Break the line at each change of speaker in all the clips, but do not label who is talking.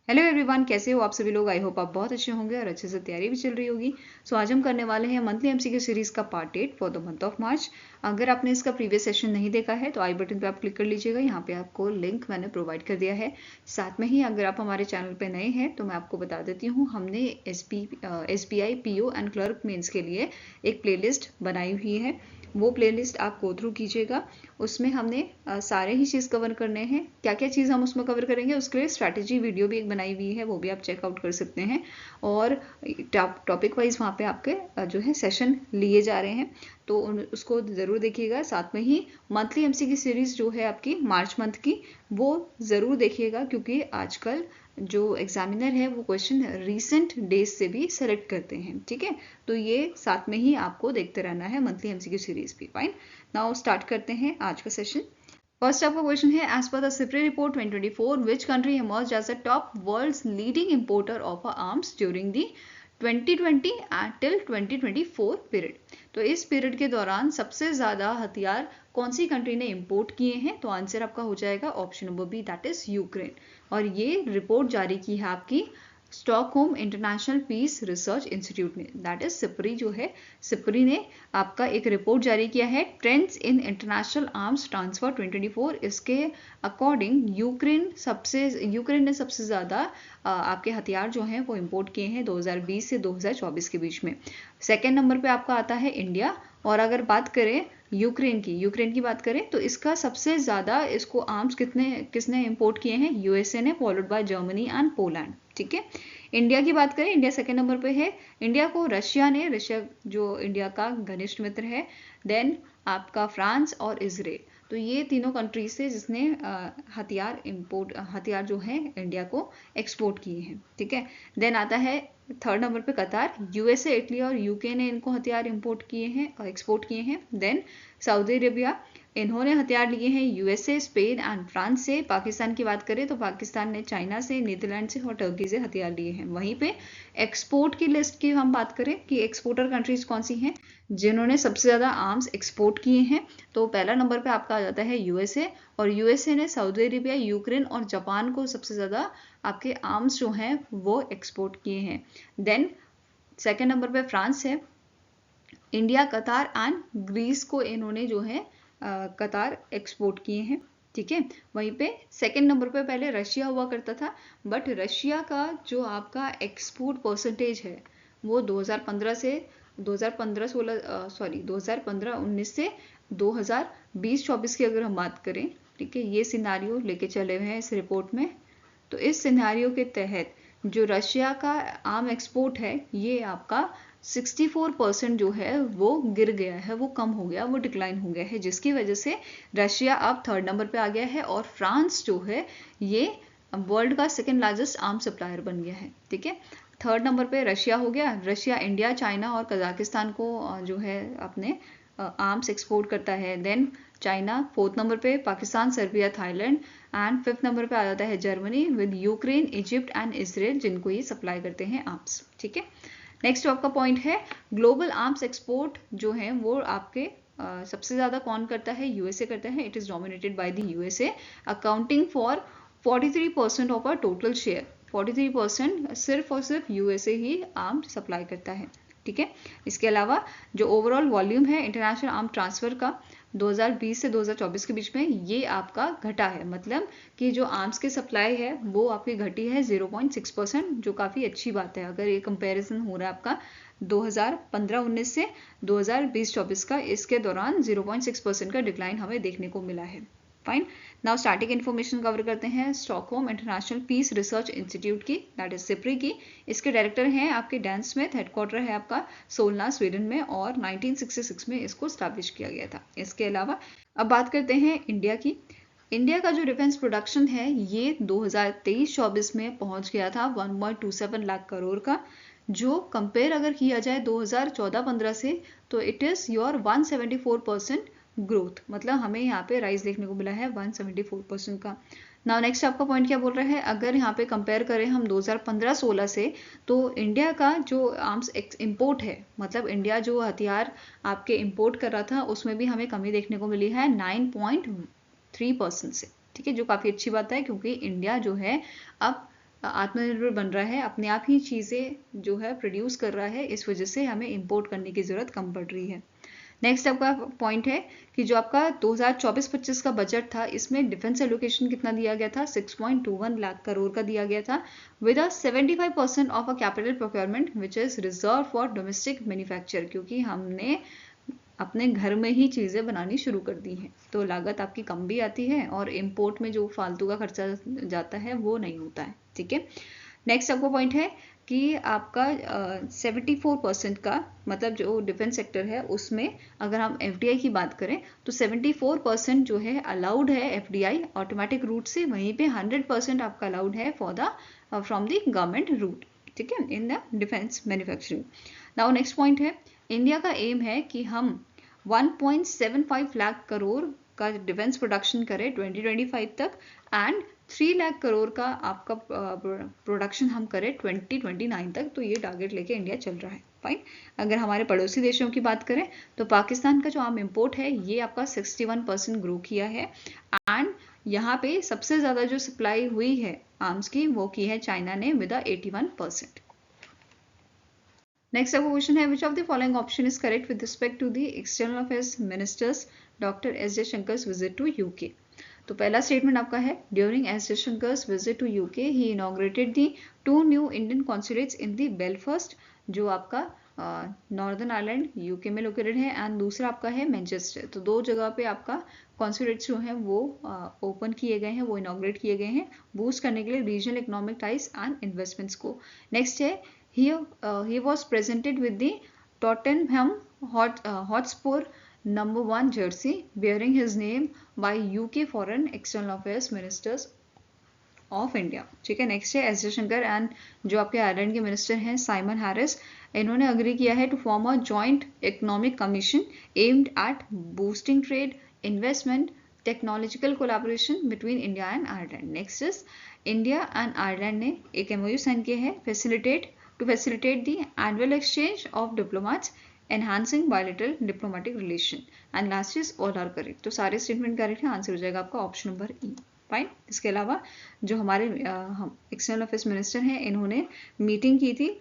Hello everyone, कैसे हो आप सभी लोग। आई होप आप बहुत अच्छे होंगे और अच्छे से तैयारी भी चल रही होगी। सो आज हम करने वाले हैं मंथली एमसीक्यू सीरीज का part 8 for the month of मार्च। अगर आपने इसका प्रीवियस सेशन नहीं देखा है तो आई बटन पे आप क्लिक कर लीजिएगा। यहाँ पे आपको लिंक मैंने प्रोवाइड कर दिया है। साथ में ही अगर आप हमारे चैनल पे नए हैं तो मैं आपको बता देती हूँ, हमने SBI PO and clerk mains के लिए एक प्लेलिस्ट बनाई हुई है। वो प्लेलिस्ट आप गो थ्रू कीजिएगा। उसमें हमने सारे ही चीज़ कवर करने हैं। क्या क्या चीज़ हम उसमें कवर करेंगे उसके लिए स्ट्रैटेजी वीडियो भी एक बनाई हुई है, वो भी आप चेकआउट कर सकते हैं। और टॉपिक वाइज वहाँ पे आपके जो है सेशन लिए जा रहे हैं, तो उसको ज़रूर देखिएगा। साथ में ही मंथली एमसीक्यू सीरीज़ जो है आपकी मार्च मंथ की, वो ज़रूर देखिएगा, क्योंकि आजकल जो एग्जामिनर है वो क्वेश्चन रीसेंट डेज से भी सेलेक्ट करते हैं। ठीक है, तो ये साथ में ही आपको देखते रहना है मंथली एमसीक्यू सीरीज भी। फाइन, नाउ स्टार्ट करते हैं आज का सेशन। फर्स्ट आपका क्वेश्चन है, as per the SIPRI report 2024 which country emerge as a top world's leading importer of arms during the 2020 till 2024 period. तो इस पीरियड के दौरान सबसे ज्यादा हथियार कौन सी कंट्री ने इंपोर्ट किए हैं? तो आंसर आपका हो जाएगा option number B, that is Ukraine. और ये रिपोर्ट जारी की है आपकी Stockholm International Peace Research Institute ने, दैट इज सिप्री जो है, सिप्री ने आपका एक रिपोर्ट जारी किया है, trends in international arms transfer 2024। इसके अकॉर्डिंग यूक्रेन ने सबसे ज़्यादा आपके हथियार जो हैं वो इंपोर्ट किए हैं 2020 से 2024 के बीच में। सेकेंड नंबर पे आपका आता है इंडिया। और अगर बात करें यूक्रेन की बात करें तो इसका सबसे ज़्यादा इसको आर्म्स किसने इंपोर्ट किए हैं? यूएसए ने, followed by Germany and Poland. ठीक है, इंडिया की बात करें, इंडिया सेकेंड नंबर पे है। इंडिया को रशिया जो इंडिया का घनिष्ठ मित्र है। देन आपका फ्रांस और इजराइल, तो ये तीनों कंट्रीज से जिसने हथियार जो है इंडिया को एक्सपोर्ट किए हैं। ठीक है, देन आता है थर्ड नंबर पे कतार। यूएसए, इटली और यूके ने इनको हथियार इंपोर्ट किए हैं और एक्सपोर्ट किए हैं। देन सऊदी अरेबिया, इन्होंने हथियार लिए हैं यूएसए, स्पेन एंड फ्रांस से। पाकिस्तान की बात करें तो पाकिस्तान ने चाइना से, नीदरलैंड से और टर्की से हथियार लिए हैं। वहीं पे एक्सपोर्ट की लिस्ट की हम बात करें कि एक्सपोर्टर कंट्रीज कौन सी हैं जिन्होंने सबसे ज़्यादा आर्म्स एक्सपोर्ट किए हैं, तो पहला नंबर पे आपका आ जाता है यूएसए। और यूएसए ने सऊदी अरेबिया, यूक्रेन और जापान को सबसे ज़्यादा आपके आर्म्स जो हैं वो एक्सपोर्ट किए हैं। देन सेकेंड नंबर पे फ्रांस है। इंडिया, कतार एंड ग्रीस को इन्होंने जो है कतार एक्सपोर्ट किए हैं। ठीक है, वहीं पे सेकंड नंबर पे पहले रशिया हुआ करता था, बट रशिया का जो आपका एक्सपोर्ट परसेंटेज है वो 2015-19 से 2020-24 की अगर हम बात करें, ठीक है, ये सिनारियो लेके चले हुए हैं इस रिपोर्ट में। तो इस सिनारियो के तहत जो रशिया का आर्म एक्सपोर्ट है ये आपका 64% जो है वो गिर गया है, वो कम हो गया, वो डिक्लाइन हो गया है, जिसकी वजह से रशिया अब थर्ड नंबर पे आ गया है। और फ्रांस जो है ये वर्ल्ड का सेकेंड लार्जेस्ट आर्म सप्लायर बन गया है। ठीक है, थर्ड नंबर पे रशिया हो गया। रशिया इंडिया, चाइना और कजाकिस्तान को जो है अपने आर्म्स एक्सपोर्ट करता है। देन चाइना फोर्थ नंबर पे, Pakistan, Serbia, Thailand and fifth number पे आ जाता है Germany with Ukraine, Egypt and Israel, जिनको ये सप्लाई करते हैं आर्म्स। ठीक है, नेक्स्ट आपका पॉइंट है ग्लोबल आर्म्स एक्सपोर्ट जो है वो आपके सबसे ज़्यादा कौन करता है? यूएसए करता है। It is dominated by the USA, accounting for 43% of our total share. 43% सिर्फ और सिर्फ यूएसए ही आर्म सप्लाई करता है। ठीक है, इसके अलावा जो ओवरऑल वॉल्यूम है इंटरनेशनल आर्म ट्रांसफर का 2020 से 2024 के बीच में, ये आपका घटा है। मतलब कि जो आर्म्स की सप्लाई है वो आपकी घटी है 0.6%, जो काफ़ी अच्छी बात है। अगर ये कंपैरिजन हो रहा है आपका 2015-19 से 2020-24 का, इसके दौरान 0.6% का डिक्लाइन हमें देखने को मिला है। Fine, now static information cover करते हैं Stockholm International Peace Research Institute की, दैट इज सिप्री की। इसके डायरेक्टर हैं आपके डैन स्मिथ, हेडक्वार्टर है आपका सोलना, स्वीडन में, और 1966 में इसको स्टैब्लिश किया गया था। इसके अलावा अब बात करते हैं इंडिया की। इंडिया का जो डिफेंस प्रोडक्शन है ये 2023-24 में पहुंच गया था 1.27 लाख करोड़ का, जो कंपेयर अगर किया जाए 2014-15 से तो इट इज़ योर 174% ग्रोथ। मतलब हमें यहाँ पे राइज देखने को मिला है 174% का। नाउ नेक्स्ट आपका पॉइंट क्या बोल रहा है? अगर यहाँ पे कंपेयर करें हम 2015-16 से, तो इंडिया का जो आर्म्स इंपोर्ट है, मतलब इंडिया जो हथियार आपके इंपोर्ट कर रहा था उसमें भी हमें कमी देखने को मिली है 9.3% से। ठीक है, जो काफ़ी अच्छी बात है, क्योंकि इंडिया जो है अब आत्मनिर्भर बन रहा है, अपने आप ही चीज़ें जो है प्रोड्यूस कर रहा है, इस वजह से हमें इंपोर्ट करने की ज़रूरत कम पड़ रही है। नेक्स्ट आपका पॉइंट है कि जो आपका 2024-25 का बजट था, इसमें डिफेंस एलोकेशन कितना दिया गया था, 6.21 लाख करोड़ का दिया गया था, with a 75% of a capital procurement which is reserve for domestic manufacture, क्योंकि हमने अपने घर में ही चीज़ें बनानी शुरू कर दी हैं, तो लागत आपकी कम भी आती है और इम्पोर्ट में जो फालतू का खर्चा जाता है वो नहीं होता है। ठीक है, नेक्स्ट आपका पॉइंट है कि आपका 74% का, मतलब जो डिफेंस सेक्टर है उसमें अगर हम FDI की बात करें तो 74% जो है अलाउड है FDI ऑटोमेटिक रूट से, वहीं पे 100% आपका अलाउड है for the from the government route. ठीक है, in the defence manufacturing. Now next point है, इंडिया का एम है कि हम 1.75 लाख करोड़ का डिफेंस प्रोडक्शन करें 2025 तक, एंड 3 लाख करोड़ का आपका प्रोडक्शन हम करें 2029 तक। तो ये टारगेट लेके इंडिया चल रहा है। फाइन। अगर हमारे पड़ोसी देशों की बात करें तो पाकिस्तान का जो आर्म इम्पोर्ट है ये आपका 61% ग्रो किया है, एंड यहाँ पे सबसे ज़्यादा जो सप्लाई हुई है आर्म्स की वो की है चाइना ने विद 81%। नेक्स्ट आपका क्वेश्चन है, which of the following option is correct with respect to the external affairs ministers doctor S Jaishankar visit to UK. तो पहला स्टेटमेंट आपका है, during S Jaishankar visit to UK he inaugurated the 2 new Indian consulates in the Belfast, जो आपका Northern Ireland UK में located है, एंड दूसरा आपका है मैनचेस्टर। तो दो जगह पे आपका कॉन्सुलेट्स जो हैं वो ओपन किए गए हैं, वो इनॉग्रेट किए गए हैं बूस्ट करने के लिए regional economic ties and investments को। नेक्स्ट है, he was presented with the Tottenham Hotspur number 1 jersey bearing his name by UK Foreign External Affairs Ministers of India. ठीक है, नेक्स्ट है एस जयशंकर एंड जो आपके आयरलैंड के मिनिस्टर हैं Simon Harris, इन्होंने अग्री किया है to form a joint economic commission aimed at boosting trade, investment, technological collaboration between India and Ireland. Next is India and Ireland ने एक MOU साइन किया है to facilitate the annual exchange of diplomats, enhancing bilateral diplomatic relation, and last is all are correct। तो सारे statement correct है, answer हो जाएगा आपका ऑप्शन नंबर E। फाइन। इसके अलावा जो हमारे एक्सटर्नल अफेयर्स मिनिस्टर हैं इन्होंने मीटिंग की थी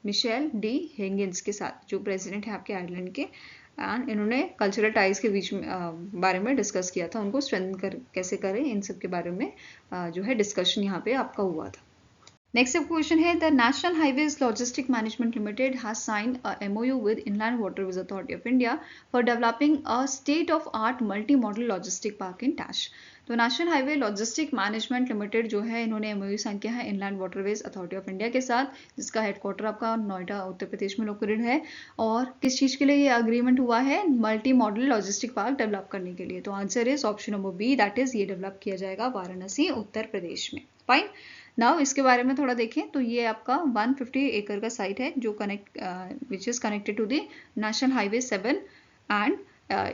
मिशेल डी हेंगिंस के साथ, जो प्रेसिडेंट है आपके आयरलैंड के, एंड इन्होंने कल्चरल टाइज के बीच में बारे में डिस्कस किया था, उनको स्ट्रेंथन कैसे करें इन सब के बारे में जो है डिस्कशन यहाँ पे आपका हुआ था। नेक्स्ट क्वेश्चन है, the National Highways Logistic Management Limited has signed a MOU with Inland Waterways Authority of India for developing a state of art multi modal logistic park in टैश। तो National Highway Logistic Management Limited जो है इन्होंने MOU sign किया है Inland Waterways Authority of India के साथ, जिसका हेडक्वार्टर आपका नोएडा उत्तर प्रदेश में लोकेटेड है। और किस चीज़ के लिए ये अग्रीमेंट हुआ है, multi modal logistic park develop करने के लिए। तो answer is option number B, that is ये डेवलप किया जाएगा वाराणसी उत्तर प्रदेश में। फाइन। नाउ इसके बारे में थोड़ा देखें तो ये आपका 150 एकड़ का साइट है जो which is connected to the National Highway 7, and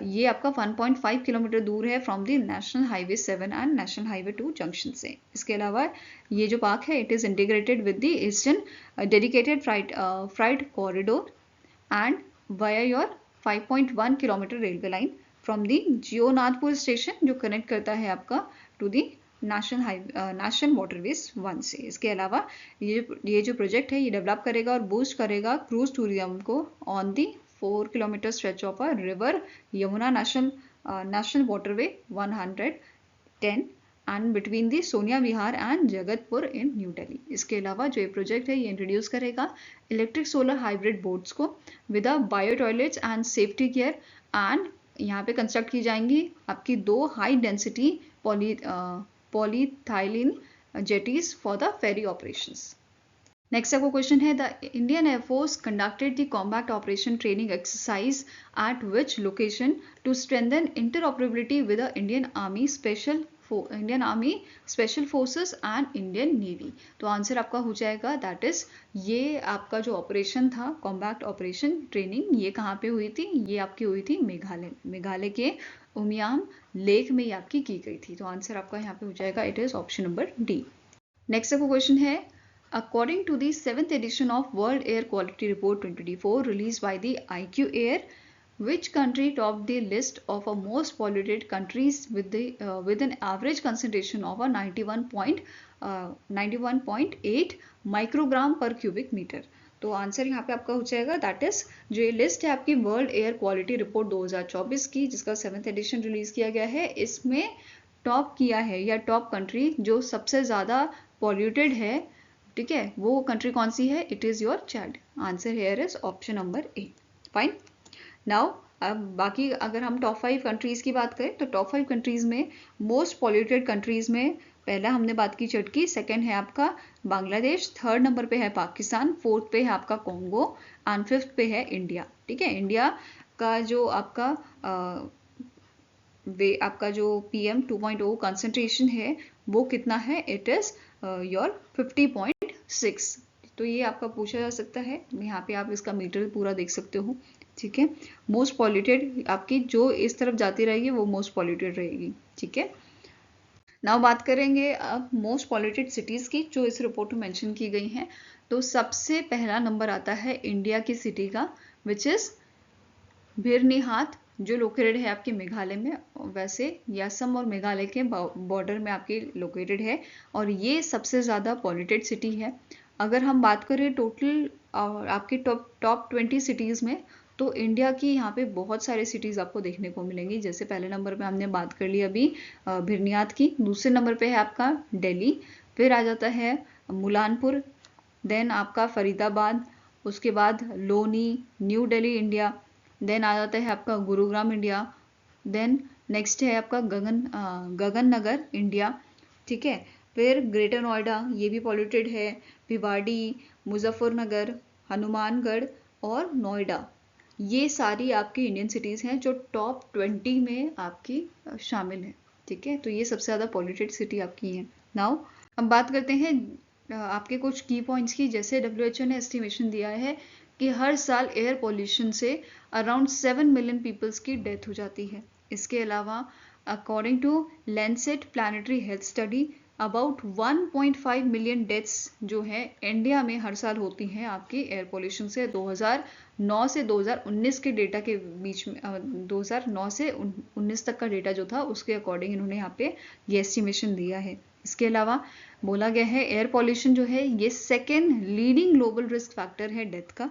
ये आपका 1.5 किलोमीटर दूर है from the National Highway 7 and National Highway 2 junction से। इसके अलावा ये जो पार्क है it is integrated with the Eastern Dedicated Freight Corridor and via your 5.1 kilometre railway line from the Jeonathpur station, जो कनेक्ट करता है आपका टू दी नेशनल वाटरवेज 1 से। इसके अलावा ये जो प्रोजेक्ट है ये डेवलप करेगा और बूस्ट करेगा क्रूज टूरिज्म को on the 4 kilometre stretch of a river Yamuna national waterway 110 and between the Sonia Vihar and Jagatpur in new Delhi. इसके अलावा जो ये प्रोजेक्ट है ये इंट्रोड्यूस करेगा इलेक्ट्रिक सोलर हाइब्रिड बोट्स को with a bio toilets and safety care, and यहाँ पे कंस्ट्रक्ट की जाएंगी आपकी 2 high density polyethylene jetties for the ferry operations. Next आपको क्वेश्चन है, the Indian Air Force conducted the combat operation training exercise at which location to strengthen interoperability with the Indian Army special forces and Indian Navy. तो answer आपका हो जाएगा that is ये आपका जो operation था कॉम्बैट ऑपरेशन ट्रेनिंग, ये कहाँ पे हुई थी, ये आपकी हुई थी मेघालय के उमियाम लेक में ये आपकी की गई थी। तो आंसर आपका यहाँ पे हो जाएगा it is option number D। Next आपका क्वेश्चन है, according to the 7th edition of World Air Quality Report 2024 released by the IQ Air, which country topped the list of most polluted countries with an average concentration of a 91.5 91.8 microgram पर cubic metre. तो answer यहाँ पे आपका हो जाएगा that is, जो ये list है आपकी वर्ल्ड एयर क्वालिटी रिपोर्ट 2024 की, जिसका 7th एडिशन रिलीज किया गया है, इसमें टॉप किया है या टॉप कंट्री जो सबसे ज़्यादा पॉल्यूटेड है, ठीक है, वो कंट्री कौन सी है? It is your Chad. Answer here is option number A. Fine. Now अब बाकी अगर हम टॉप 5 कंट्रीज़ की बात करें तो टॉप 5 कंट्रीज़ में मोस्ट पॉल्यूटेड कंट्रीज़ में पहला हमने बात की चीन की, सेकंड है आपका बांग्लादेश, थर्ड नंबर पे है पाकिस्तान, फोर्थ पे है आपका कॉन्गो एंड फिफ्थ पे है इंडिया। ठीक है, इंडिया का जो आपका जो PM 2.0 कंसंट्रेशन है वो कितना है? It is your 50.6। तो ये आपका पूछा जा सकता है, यहाँ पे आप इसका मीटर पूरा देख सकते हो। ठीक है, मोस्ट पॉल्यूटेड आपकी जो इस तरफ जाती रहेगी वो मोस्ट पॉल्यूटेड रहेगी। ठीक है, नाउ बात करेंगे अब मोस्ट पॉल्यूटेड सिटीज़ की जो इस रिपोर्ट में मेंशन की गई हैं। तो सबसे पहला नंबर आता है इंडिया की सिटी का, विच इज़ भिरनिहाट, जो लोकेटेड है आपके मेघालय में, वैसे असम और मेघालय के बॉर्डर में आपकी लोकेटेड है, और ये सबसे ज़्यादा पॉल्यूटेड सिटी है। अगर हम बात करें टोटल आपके टॉप 20 सिटीज़ में, तो इंडिया की यहाँ पे बहुत सारे सिटीज़ आपको देखने को मिलेंगी। जैसे पहले नंबर पे हमने बात कर ली अभी भिरनिहाट की, दूसरे नंबर पे है आपका दिल्ली, फिर आ जाता है मुलानपुर, देन आपका फरीदाबाद, उसके बाद Loni, New Delhi India, then आ जाता है आपका गुरुग्राम इंडिया, देन नेक्स्ट है आपका गगन नगर इंडिया। ठीक है, फिर ग्रेटर नोएडा, ये भी पॉल्यूटेड है, भिवाड़ी, मुजफ्फरनगर, हनुमानगढ़ और नोएडा, ये सारी आपकी इंडियन सिटीज़ हैं जो टॉप 20 में आपकी शामिल है। ठीक है, तो ये सबसे ज़्यादा पॉल्यूटेड सिटी आपकी है। नाउ अब बात करते हैं आपके कुछ की पॉइंट्स की। जैसे WHO ने एस्टिमेशन दिया है कि हर साल एयर पोल्यूशन से अराउंड 7 मिलियन पीपल्स की डेथ हो जाती है। इसके अलावा according to Lancet Planetary Health study, about 1.5 million deaths जो है इंडिया में हर साल होती हैं आपकी एयर पोल्यूशन से। 2009 से 2019 के डेटा के बीच में 2009 से 19 तक का डेटा जो था उसके अकॉर्डिंग इन्होंने यहाँ पे ये एस्टिमेशन दिया है। इसके अलावा बोला गया है एयर पॉल्यूशन जो है ये second leading global risk factor है डेथ का,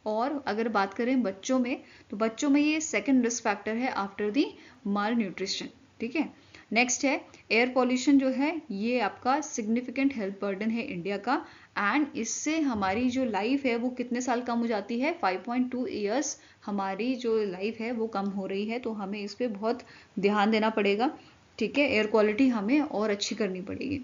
और अगर बात करें बच्चों में तो बच्चों में ये सेकेंड रिस्क फैक्टर है आफ्टर दी माल न्यूट्रिशन। ठीक है, नेक्स्ट है एयर पॉल्यूशन जो है ये आपका सिग्निफिकेंट हेल्थ बर्डन है इंडिया का, एंड इससे हमारी जो लाइफ है वो कितने साल कम हो जाती है? 5.2 ईयर्स हमारी जो लाइफ है वो कम हो रही है। तो हमें इस पर बहुत ध्यान देना पड़ेगा। ठीक है, एयर क्वालिटी हमें और अच्छी करनी पड़ेगी।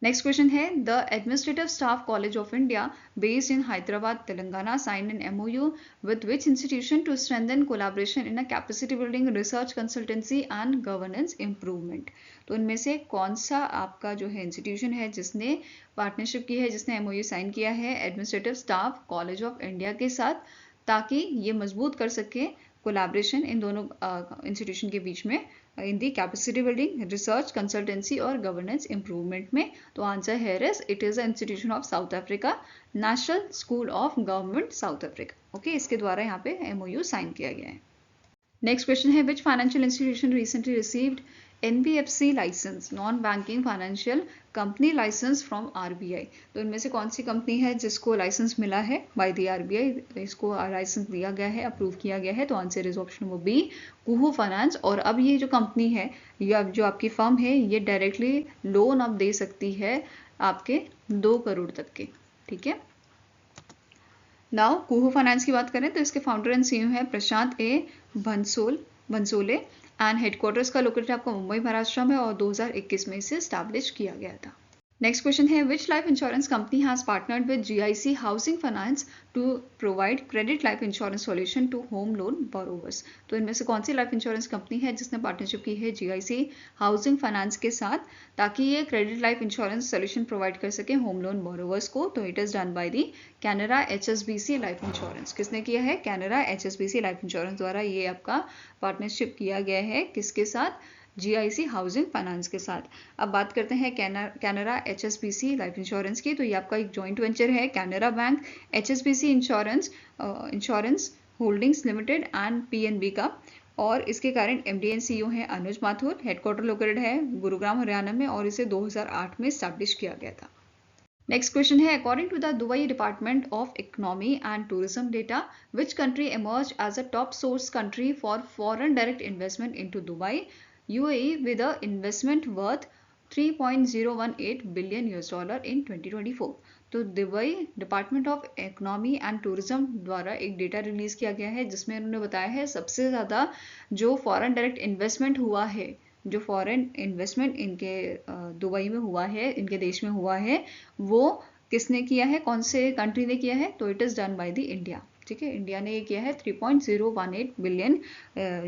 नेक्स्ट क्वेश्चन है the Administrative Staff College of India based in Hyderabad Telangana sign an MOU with which institution to strengthen collaboration in a capacity building research consultancy and governance improvement. तो इनमें से कौन सा आपका जो है इंस्टीट्यूशन है जिसने पार्टनरशिप की है, जिसने MOU साइन किया है administrative Staff College of India के साथ, ताकि ये मजबूत कर सके कोलैबोरेशन इन दोनों इंस्टीट्यूशन के बीच में इन दी कैपेसिटी बिल्डिंग, रिसर्च, कंसल्टेंसी और गवर्नेंस इंप्रूवमेंट में। तो answer here is it is the institution of south Africa, national school of government south Africa. Okay, इसके द्वारा यहाँ पे MOU साइन किया गया है। नेक्स्ट क्वेश्चन है which financial institution recently received NBFC license, non banking financial company license from RBI। तो इनमें से कौन सी कंपनी है जिसको लाइसेंस मिला है बाय द RBI, इसको लाइसेंस दिया गया है, अप्रूव किया गया है? तो answer is option number B, Kuhoo finance. और अब ये जो कंपनी है या जो आपकी फर्म है ये डायरेक्टली लोन अब दे सकती है आपके 2 करोड़ तक के। ठीक है, नाउ कुहू फाइनेंस की बात करें तो इसके फाउंडर एंड CEO है प्रशांत A भंसोले एंड हेडक्वार्टर्स का लोकेटेड आपका मुंबई महाराष्ट्र में, और 2021 में इसे स्टैब्लिश किया गया था। नेक्स्ट क्वेश्चन है which life insurance company has partnered with GIC housing finance to provide credit life insurance solution to home loan borrowers. तो इनमें से कौन सी लाइफ इंश्योरेंस कंपनी है जिसने पार्टनरशिप की है GIC हाउसिंग फाइनेंस के साथ, ताकि ये credit life insurance solution provide कर सके होम लोन बोरोवर्स को? तो it is done by the Canara HSBC life insurance. किसने किया है? कैनरा HSBC लाइफ इंश्योरेंस द्वारा ये आपका पार्टनरशिप किया गया है। किसके साथ? GIC हाउसिंग फाइनेंस के साथ। अब बात करते हैं कैनरा HSBC लाइफ इंश्योरेंस की। तो ये आपका एक जॉइंट वेंचर है Canara bank, HSBC insurance holdings limited and PNB का। और इसके कारण MD and CEO हैं अनुज माथुर। हेडक्वार्टर लोकेटेड है गुरुग्राम हरियाणा में और इसे 2008 में स्टैब्लिश किया गया था। नेक्स्ट क्वेश्चन है, according to the Dubai Department of Economy and Tourism data, which country emerged as a top source country for foreign direct investment into Dubai, UAE with a investment worth $3.018 billion in 2024। तो Dubai Department of Economy and tourism द्वारा एक data release किया गया है जिसमें उन्होंने बताया है सबसे ज़्यादा जो फॉरेन डायरेक्ट इन्वेस्टमेंट हुआ है, जो फॉरेन इन्वेस्टमेंट इनके दुबई में हुआ है, इनके देश में हुआ है, वो किसने किया है, कौन से कंट्री ने किया है, तो it is done by the India. ठीक है, इंडिया ने ये किया है 3.018 बिलियन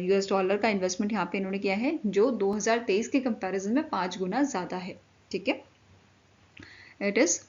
$US का इन्वेस्टमेंट यहाँ पे इन्होंने किया है, जो 2023 के कंपैरिजन में 5 गुना ज़्यादा है। ठीक है, इट इज़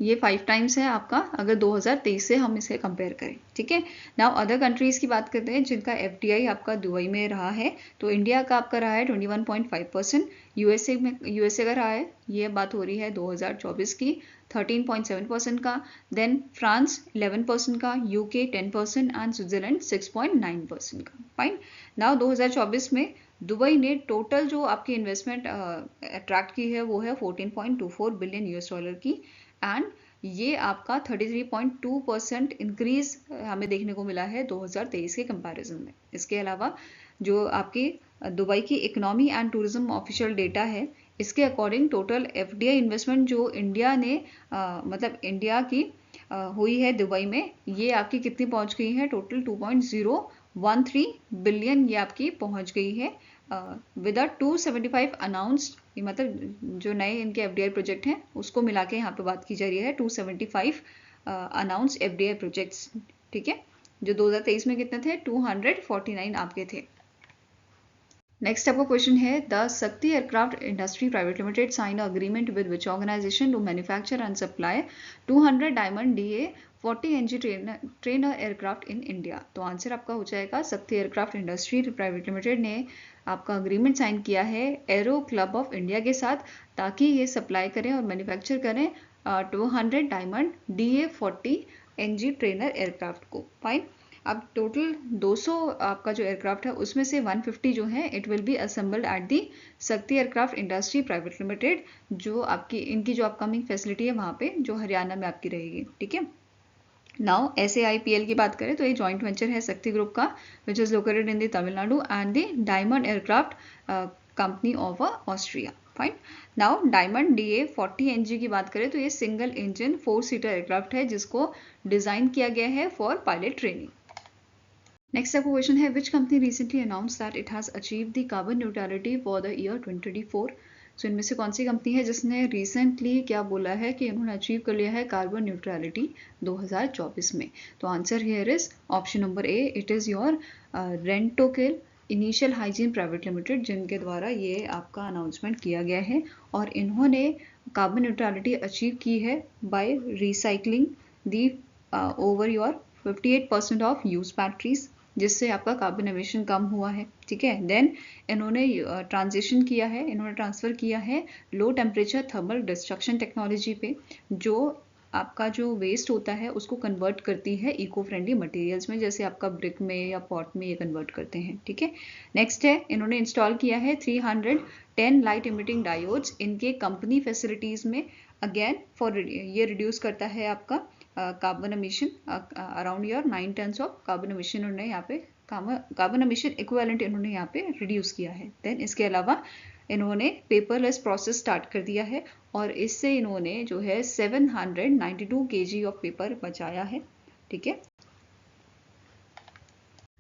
ये 5 टाइम्स है आपका अगर 2023 से हम इसे कंपेयर करें। ठीक है, नाउ अदर कंट्रीज़ की बात करते हैं जिनका FDI आपका दुबई में रहा है। तो इंडिया का आपका रहा है 21.5%, यूएसए का रहा है, ये बात हो रही है 2024 की, 13.7% का, देन फ्रांस 11% का, UK 10% एंड स्विट्जरलैंड 6.9% का। फाइन, नाउ 2024 में दुबई ने टोटल जो आपकी इन्वेस्टमेंट अट्रैक्ट की है वो है $14.24 बिलियन की, एंड ये आपका 33.2% इंक्रीज हमें देखने को मिला है 2023 के कंपैरिजन में। इसके अलावा जो आपकी दुबई की economy and tourism official data है, इसके अकॉर्डिंग टोटल FDI इन्वेस्टमेंट जो इंडिया ने मतलब इंडिया की हुई है दुबई में, ये आपकी कितनी पहुंच गई है, टोटल 2.013 बिलियन ये आपकी पहुंच गई है विद 275 अनाउंस्ड, मतलब जो नए इनके FDI प्रोजेक्ट हैं उसको मिला के यहाँ पे बात की जा रही है 275 अनाउंस्ड FDI प्रोजेक्ट्स। ठीक है, जो 2023 में कितने थे, 249 आपके थे। नेक्स्ट आपका क्वेश्चन है, the Shakti aircraft industry private limited sign agreement with which organization to manufacture and supply 200 diamond DA 40 NG trainer aircraft in India. तो आंसर आपका हो जाएगा शक्ति एयरक्राफ्ट इंडस्ट्री प्राइवेट लिमिटेड ने आपका अग्रीमेंट साइन किया है एरो क्लब ऑफ इंडिया के साथ, ताकि ये सप्लाई करें और मैन्युफैक्चर करें 200 diamond DA 40 NG trainer aircraft को। फाइन, अब टोटल 200 आपका जो एयरक्राफ्ट है उसमें से 150 जो है it will be assembled at the शक्ति एयरक्राफ्ट इंडस्ट्री प्राइवेट लिमिटेड, जो आपकी इनकी जो अपकमिंग फैसिलिटी है वहाँ पे जो हरियाणा में आपकी रहेगी। ठीक है, नाउ SAIPL की बात करें तो ये जॉइंट वेंचर है शक्ति ग्रुप का, which is located in the Tamil Nadu and the diamond aircraft company of Austria. Fine, now diamond DA 40 NG की बात करें तो ये सिंगल इंजन 4 सीटर एयरक्राफ्ट है जिसको डिजाइन किया गया है फॉर पायलट ट्रेनिंग। नेक्स्ट आपका क्वेश्चन है, which company recently announce that it has achieve the carbon neutrality for the year 2024। सो इनमें से कौन सी कंपनी है जिसने रिसेंटली क्या बोला है कि उन्होंने अचीव कर लिया है कार्बन न्यूट्रलिटी 2024 में। तो answer here is option number A, it is your Rentokil Initial Hygiene Private Limited, जिनके द्वारा ये आपका अनाउंसमेंट किया गया है और इन्होंने कार्बन न्यूट्रलिटी अचीव की है by recycling the over your 58% of use batteries, जिससे आपका कार्बन एमिशन कम हुआ है। ठीक है, देन इन्होंने ट्रांजिशन किया है, इन्होंने ट्रांसफ़र किया है low temperature thermal destruction technology पे, जो आपका जो वेस्ट होता है उसको कन्वर्ट करती है इको फ्रेंडली मटेरियल्स में, जैसे आपका ब्रिक में या पॉट में ये कन्वर्ट करते हैं। ठीक है, नेक्स्ट है इन्होंने इंस्टॉल किया है 310 लाइट इमिटिंग डायोड्स इनके कंपनी फैसिलिटीज़ में, अगेन फॉर ये रिड्यूस करता है आपका carbon emission around your 9 tons of carbon emission इन्होंने यहाँ पे कार्बन एमिशन इक्विवेलेंट इन्होंने यहाँ पे रिड्यूस किया है। देन इसके अलावा इन्होंने पेपरलेस प्रोसेस स्टार्ट कर दिया है और इससे इन्होंने जो है 792 kg ऑफ पेपर बचाया है। ठीक है,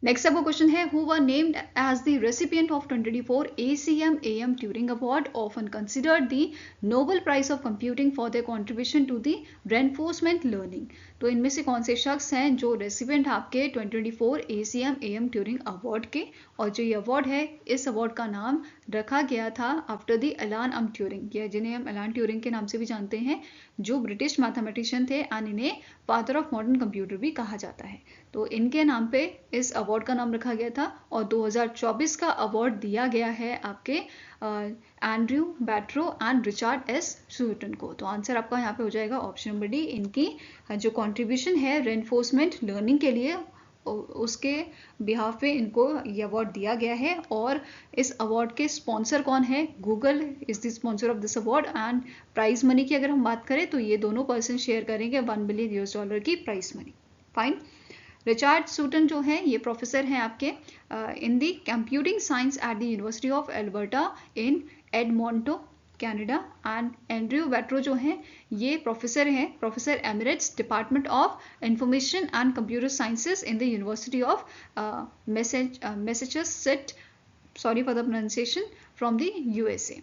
नेक्स्ट आपका क्वेश्चन है, who were named as the recipient of 2024 ACM AM Turing award, often considered the Nobel prize of computing for their contribution to the reinforcement learning. तो इनमें से कौन से शख्स हैं जो रेसिपिएंट आपके 2024 ACM AM ट्यूरिंग अवार्ड के, और जो ये अवार्ड है इस अवार्ड का नाम रखा गया था आफ्टर द एलान ट्यूरिंग, या जिन्हें हम एलान ट्यूरिंग के नाम से भी जानते हैं, जो ब्रिटिश मैथमेटिशियन थे एंड इन्हें फादर ऑफ मॉडर्न कंप्यूटर भी कहा जाता है। तो इनके नाम पे इस अवार्ड का नाम रखा गया था और 2024 का अवार्ड दिया गया है आपके एंड्रयू बैट्रो एंड रिचर्ड एस स्यूटन को। तो आंसर आपका यहाँ पे हो जाएगा ऑप्शन नंबर D, इनकी जो कंट्रीब्यूशन है रेनफोर्समेंट लर्निंग के लिए उसके बिहाफ पे इनको ये अवार्ड दिया गया है। और इस अवार्ड के स्पॉन्सर कौन है? Google is the sponsor of this award. And prize money की अगर हम बात करें तो ये दोनों पर्सन शेयर करेंगे $1 बिलियन की prize money. Fine. Richard Sutton जो है ये प्रोफेसर हैं आपके in the computing science at the University of Alberta in Edmonton Canada. And Andrew वेट्रो जो हैं ये प्रोफेसर हैं, professor emeritus Department of Information and Computer Sciences in the University of Massachusetts, sorry for the pronunciation, from the USA.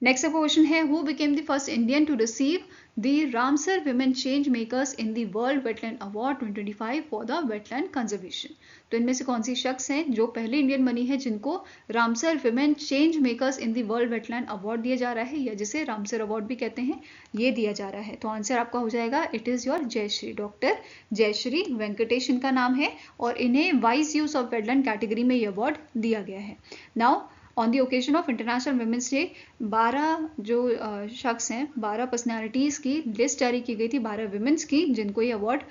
Next आपका question है, who became the first Indian to receive the Ramsar women change makers in the world wetland award 2025 for the wetland conservation. तो इनमें से कौन सी शख्स हैं जो पहले इंडियन बनी है जिनको Ramsar women change makers in the world wetland award दिया जा रहा है, या जिसे रामसर अवार्ड भी कहते हैं, ये दिया जा रहा है? तो आंसर आपका हो जाएगा it is your Jayashree, doctor Jayashree Venkatesh इनका नाम है और इन्हें wise use of wetland category में ये अवार्ड दिया गया है। Now on the occasion of International Women's Day 12 जो शख्स हैं, 12 पर्सनैलिटीज़ की लिस्ट जारी की गई थी, 12 वुमेन्स की, जिनको ये अवार्ड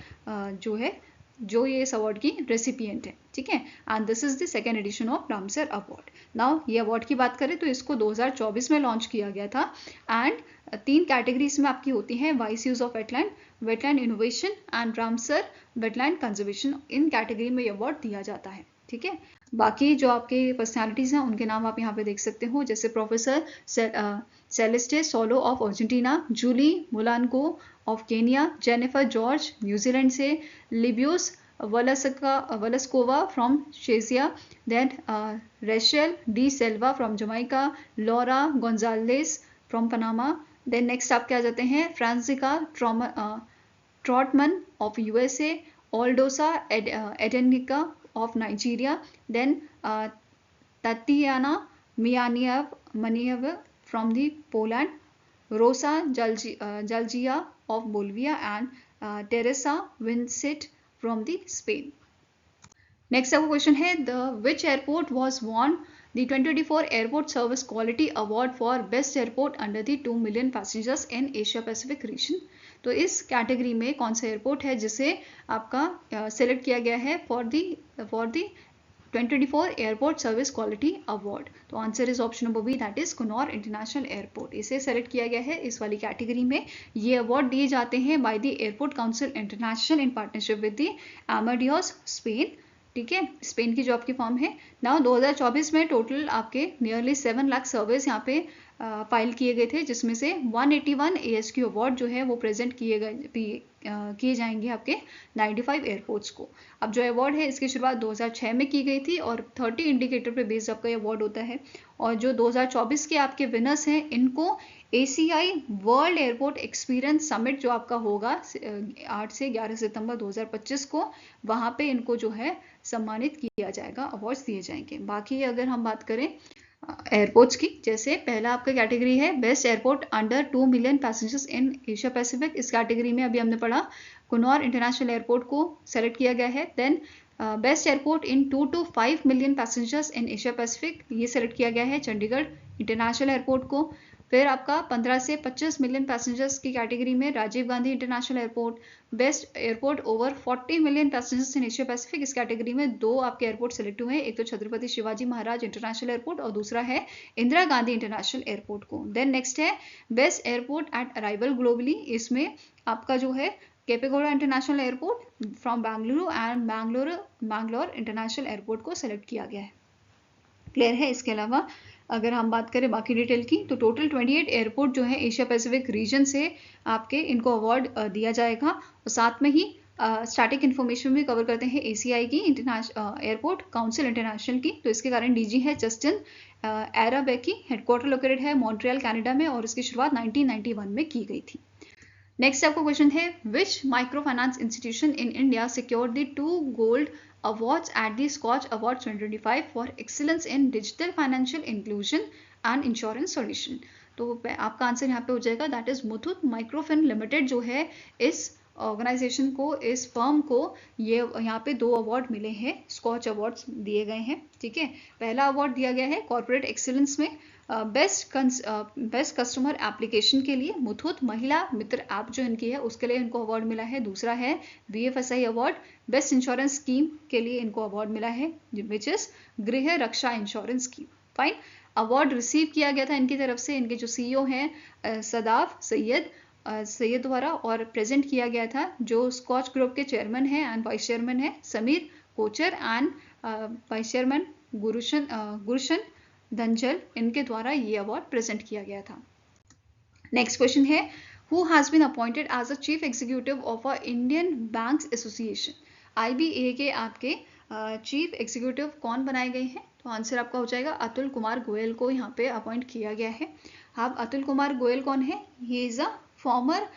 जो ये इस अवार्ड की रेसिपिएंट है। ठीक है, and this is the second edition of Ramsar award. Now ये अवार्ड की बात करें तो इसको 2024 में लॉन्च किया गया था। एंड 3 कैटेगरीज में आपकी होती हैं, vice use of wetland, wetland innovation and Ramsar wetland conservation. In category में ये अवार्ड दिया जाता है। ठीक है, बाकी जो आपके पर्सनालिटीज़ हैं उनके नाम आप यहाँ पे देख सकते हो, जैसे professor Celeste Solo of Argentina, Julie Mulanko of Kenya, Jennifer George New Zealand से, Libios Valaskova from Czechia, then Rachel D Selva from Jamaica, Laura Gonzales from Panama. Then next आपके आ जाते हैं Francisca Trautman of USA, Oldosa Adenika of Nigeria, then Tatiana Maniev from the Poland, Rosa Jalgia of Bolivia, and Teresa Vincit from the Spain. Next आपका question है, which airport was won the 2024 Airport Service Quality Award for Best Airport under the 2 million passengers in Asia Pacific region? तो इस category में कौन सा airport है जिसे आपका सेलेक्ट किया गया है for the 2024 airport service quality award? तो answer is option number B, that is Kannur international Airport. इसे सेलेक्ट किया गया है इस वाली कैटेगरी में। ये अवार्ड दिए जाते हैं by the airport council international in partnership with the अमाडियोस Spain. ठीक है, स्पेन की जो आपकी फॉर्म है। नाउ 2024 में टोटल आपके नियरली 7 लाख सर्विस यहाँ पे फाइल किए गए थे, जिसमें से 181 ASQ अवार्ड जो है वो प्रेजेंट किए जाएंगे आपके 95 एयरपोर्ट्स को। अब जो अवार्ड है इसकी शुरुआत 2006 में की गई थी और 30 इंडिकेटर पे बेस्ड आपका ये अवार्ड होता है। और जो 2024 के आपके विनर्स हैं इनको ACI world airport experience summit जो आपका होगा 8 से 11 सितंबर 2025 को, वहाँ पे इनको जो है सम्मानित किया जाएगा, अवार्ड्स दिए जाएंगे। बाकी अगर हम बात करें एयरपोर्ट्स की, जैसे पहला आपका कैटेगरी है best airport under 2 million passengers in Asia Pacific. इस कैटेगरी में अभी हमने पढ़ा कुनौर इंटरनेशनल एयरपोर्ट को सेलेक्ट किया गया है। Then best airport in 2 to 5 million passengers in Asia Pacific, ये सेलेक्ट किया गया है चंडीगढ़ इंटरनेशनल एयरपोर्ट को। फिर आपका 15 से 25 मिलियन पैसेंजर्स की कैटेगरी में Rajiv Gandhi International Airport. Best airport over 40 million passengers in Asia Pacific, इस कैटेगरी में 2 आपके एयरपोर्ट सेलेक्ट हुए हैं, एक तो छत्रपति शिवाजी महाराज इंटरनेशनल एयरपोर्ट और दूसरा है इंदिरा गांधी इंटरनेशनल एयरपोर्ट को। देन नेक्स्ट है best airport at arrival globally, इसमें आपका जो है Kempegowda International Airport from Bengaluru and Bangalore International airport को सेलेक्ट किया गया है। क्लियर है? इसके अलावा अगर हम बात करें बाकी डिटेल की तो टोटल 28 एयरपोर्ट जो है एशिया पैसिफिक रीजन से आपके इनको अवार्ड दिया जाएगा। और साथ में ही स्टैटिक इन्फॉर्मेशन भी कवर करते हैं ACI की इंटरनेशनल एयरपोर्ट काउंसिल इंटरनेशनल की। तो इसके कारण DG है जस्टिन एराबेकी, हेडक्वार्टर लोकेटेड है मॉन्ट्रियल कनाडा में और इसकी शुरुआत 1991 में की गई थी। नेक्स्ट आपका क्वेश्चन है, which micro finance institution in India secured the 2 gold awards at the Scotch Awards 2025 for excellence in digital financial inclusion and insurance solution? तो आपका आंसर यहाँ पे हो जाएगा that is Muthoot Microfin limited जो है, इस ऑर्गेनाइजेशन को, इस फर्म को ये यहाँ पे 2 अवार्ड मिले हैं, स्कॉच अवार्ड्स दिए गए हैं। ठीक है, पहला अवार्ड दिया गया है कॉर्पोरेट एक्सीलेंस में बेस्ट कस्टमर एप्लीकेशन के लिए मुथूट महिला मित्र ऐप जो इनकी है उसके लिए इनको अवार्ड मिला है। दूसरा है BFSI award, best insurance scheme के लिए इनको अवार्ड मिला है which is Griha Raksha insurance scheme. Fine, award receive किया गया था इनकी तरफ से, इनके जो CEO हैं सदाफ सैयद द्वारा, और प्रेजेंट किया गया था जो स्कॉच ग्रुप के चेयरमैन हैं एंड वाइस चेयरमैन है Sameer Kochhar and vice chairman Gurshan Dhanjal, इनके द्वारा ये अवार्ड प्रेजेंट किया गया था। नेक्स्ट क्वेश्चन है who has been appointed as a chief executive of a Indian banks association. IBA के आपके चीफ एग्जीक्यूटिव कौन बनाए गए हैं? तो आंसर आपका हो जाएगा अतुल कुमार गोयल को यहाँ पे अपॉइंट किया गया है। अब अतुल कुमार गोयल कौन है? He is a former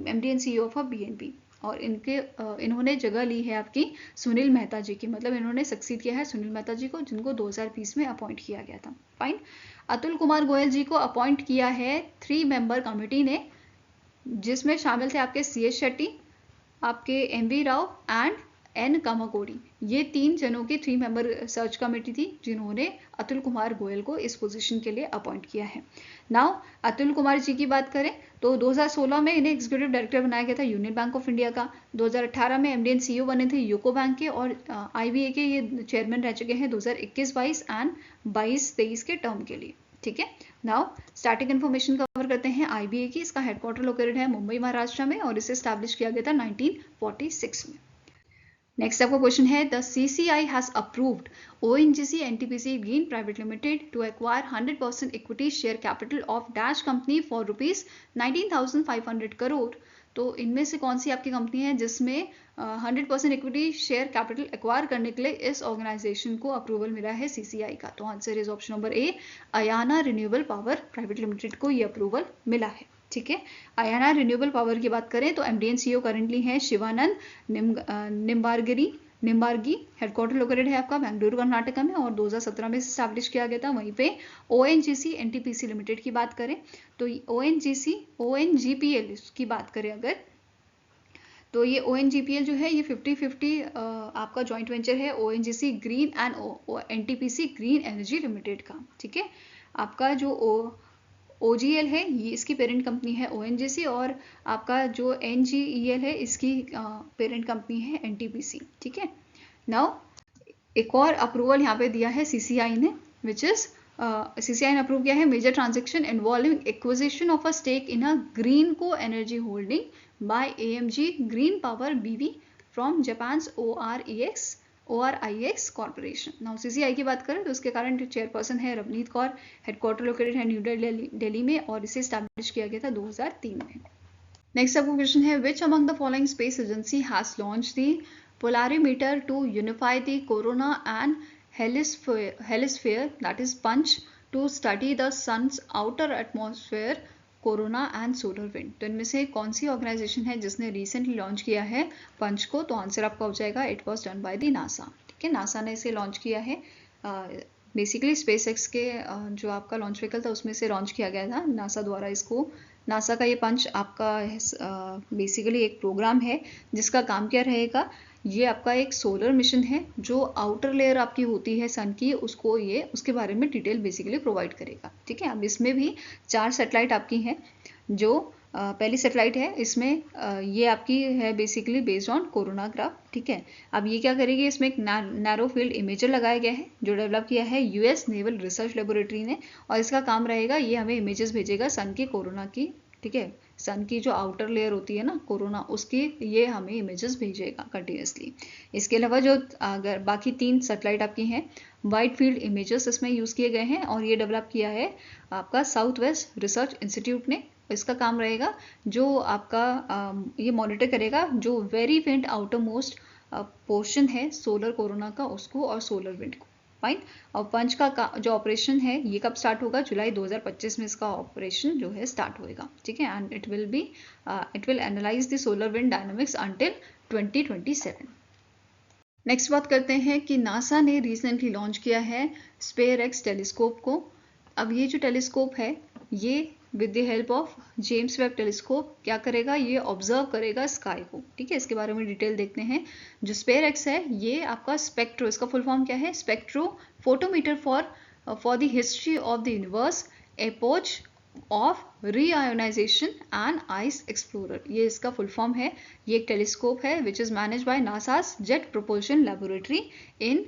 MD and CEO of BNP, और इन्होंने जगह ली है आपकी सुनील मेहता जी की, मतलब इन्होंने सक्सीड किया है सुनील मेहता जी को, जिनको 2020 में अपॉइंट किया गया था। फाइन, अतुल कुमार गोयल जी को अपॉइंट किया है 3 मेंबर कमेटी ने, जिसमें शामिल थे आपके CS शेट्टी, आपके MV राव एंड N कामाकोड़ी। ये 3 जनों की 3 मेंबर सर्च कमेटी थी जिन्होंने अतुल कुमार गोयल को इस पोजीशन के लिए अपॉइंट किया है। नाउ अतुल कुमार जी की बात करें तो 2016 में इन्हें एग्जीक्यूटिव डायरेक्टर बनाया गया था यूनियन बैंक ऑफ इंडिया का। 2018 में MD and CEO बने थे यूको बैंक के, और IBA के ये चेयरमैन रह चुके हैं 2021-22 एंड 22-23 के टर्म के लिए। ठीक है, नाउ स्टैटिक इन्फॉर्मेशन कवर करते हैं IBA की। इसका हेडक्वार्टर लोकेटेड है मुंबई महाराष्ट्र में, और इसे स्टैब्लिश किया गया था 1946 में। नेक्स्ट आपका क्वेश्चन है the CCI has approved ONGC NTPC Green Private Limited to acquire 100% equity share capital of dash company for ₹19,500 crore. तो इनमें से कौन सी आपकी कंपनी है जिसमें 100% इक्विटी शेयर कैपिटल एक्वायर करने के लिए इस ऑर्गेनाइजेशन को अप्रूवल मिला है CCI का? तो answer is option number A, Ayana renewable power private limited को ये अप्रूवल मिला है। ठीक है, अयाना रिन्यूएबल पावर की बात करें तो MD and CEO करेंटली हैं शिवानंद निम्बार्गी। हेडक्वार्टर लोकेटेड है आपका बेंगलुरु कर्नाटका में, और 2017 में स्टैब्लिश किया गया था। वहीं पे ONGC NTPC लिमिटेड की बात करें तो ONGPL की बात करें अगर, तो ये ONGPL जो है ये 50-50 आपका जॉइंट वेंचर है ONGC green and NTPC green energy limited का। ठीक है, आपका जो OGL है ये इसकी पेरेंट कंपनी है ONGC, और आपका जो NGEL है इसकी पेरेंट कंपनी है NTPC। ठीक है, नाउ एक और अप्रूवल यहाँ पे दिया है CCI ने, विच इज CCI ने अप्रूव किया है major transaction involving acquisition of a stake in a Greenko energy holding by AMG green power BV from Japan's ORIX corporation. Now CCI की बात करें तो उसके करंट चेयरपर्सन है रवनीत कौर, हेडक्वार्टर लोकेटेड है न्यू दिल्ली में, और इसे स्टैब्लिश किया गया था 2003 में। नेक्स्ट आपको क्वेश्चन है which among the following space agency has launch the polarimeter to unify the corona and heliosphere that is punch to study the sun's outer atmosphere corona and solar wind. तो इनमें से कौन सी organisation है जिसने recently launch किया है पंच को? तो आंसर आपका हो जाएगा it was done by the NASA. ठीक है, नासा ने इसे लॉन्च किया है। बेसिकली SpaceX के जो आपका लॉन्च व्हीकल था उसमें से लॉन्च किया गया था नासा द्वारा इसको। नासा का ये पंच आपका बेसिकली एक प्रोग्राम है जिसका काम क्या रहेगा, ये आपका एक सोलर मिशन है जो आउटर लेयर आपकी होती है सन की, उसको ये उसके बारे में डिटेल बेसिकली प्रोवाइड करेगा। ठीक है, अब इसमें भी 4 सैटेलाइट आपकी हैं। जो पहली सैटेलाइट है इसमें ये आपकी है बेसिकली बेस्ड ऑन कोरोनाग्राफ। ठीक है, अब ये क्या करेगी, इसमें एक नैरो फील्ड इमेजर लगाया गया है जो डेवलप किया है US नेवल रिसर्च लेबोरेटरी ने, और इसका काम रहेगा ये हमें इमेजेस भेजेगा सन की कोरोना की। ठीक है, सन की जो आउटर लेयर होती है ना कोरोना, उसकी ये हमें इमेजेस भेजेगा कंटिन्यूसली। इसके अलावा जो अगर बाकी 3 सैटेलाइट आपकी हैं वाइड फील्ड इमेजेस इसमें यूज़ किए गए हैं, और ये डेवलप किया है आपका साउथ वेस्ट रिसर्च इंस्टीट्यूट ने। इसका काम रहेगा जो आपका ये मॉनिटर करेगा जो वेरी फेंट आउटर मोस्ट पोर्शन है सोलर कोरोना का उसको, और सोलर विंड को। फाइन, और पंच का जो ऑपरेशन है ये कब स्टार्ट होगा? जुलाई 2025 में इसका ऑपरेशन जो है स्टार्ट होएगा। ठीक है, and it will analyse the solar wind dynamics until 2027। Next बात करते हैं कि नासा ने रिसेंटली लॉन्च किया है SpareX टेलीस्कोप को। अब ये जो टेलीस्कोप है ये with the help of James Webb telescope क्या करेगा, ये ऑब्जर्व करेगा स्काई को। ठीक है, इसके बारे में डिटेल देखते हैं। जो SpareX है ये आपका स्पेक्ट्रो, इसका फुल फॉर्म क्या है? Spectro photometer for for the history of the universe, epoch of reionisation and ice explorer. ये इसका फुल फॉर्म है। ये एक टेलीस्कोप है which is manage by NASA's jet propulsion laboratory in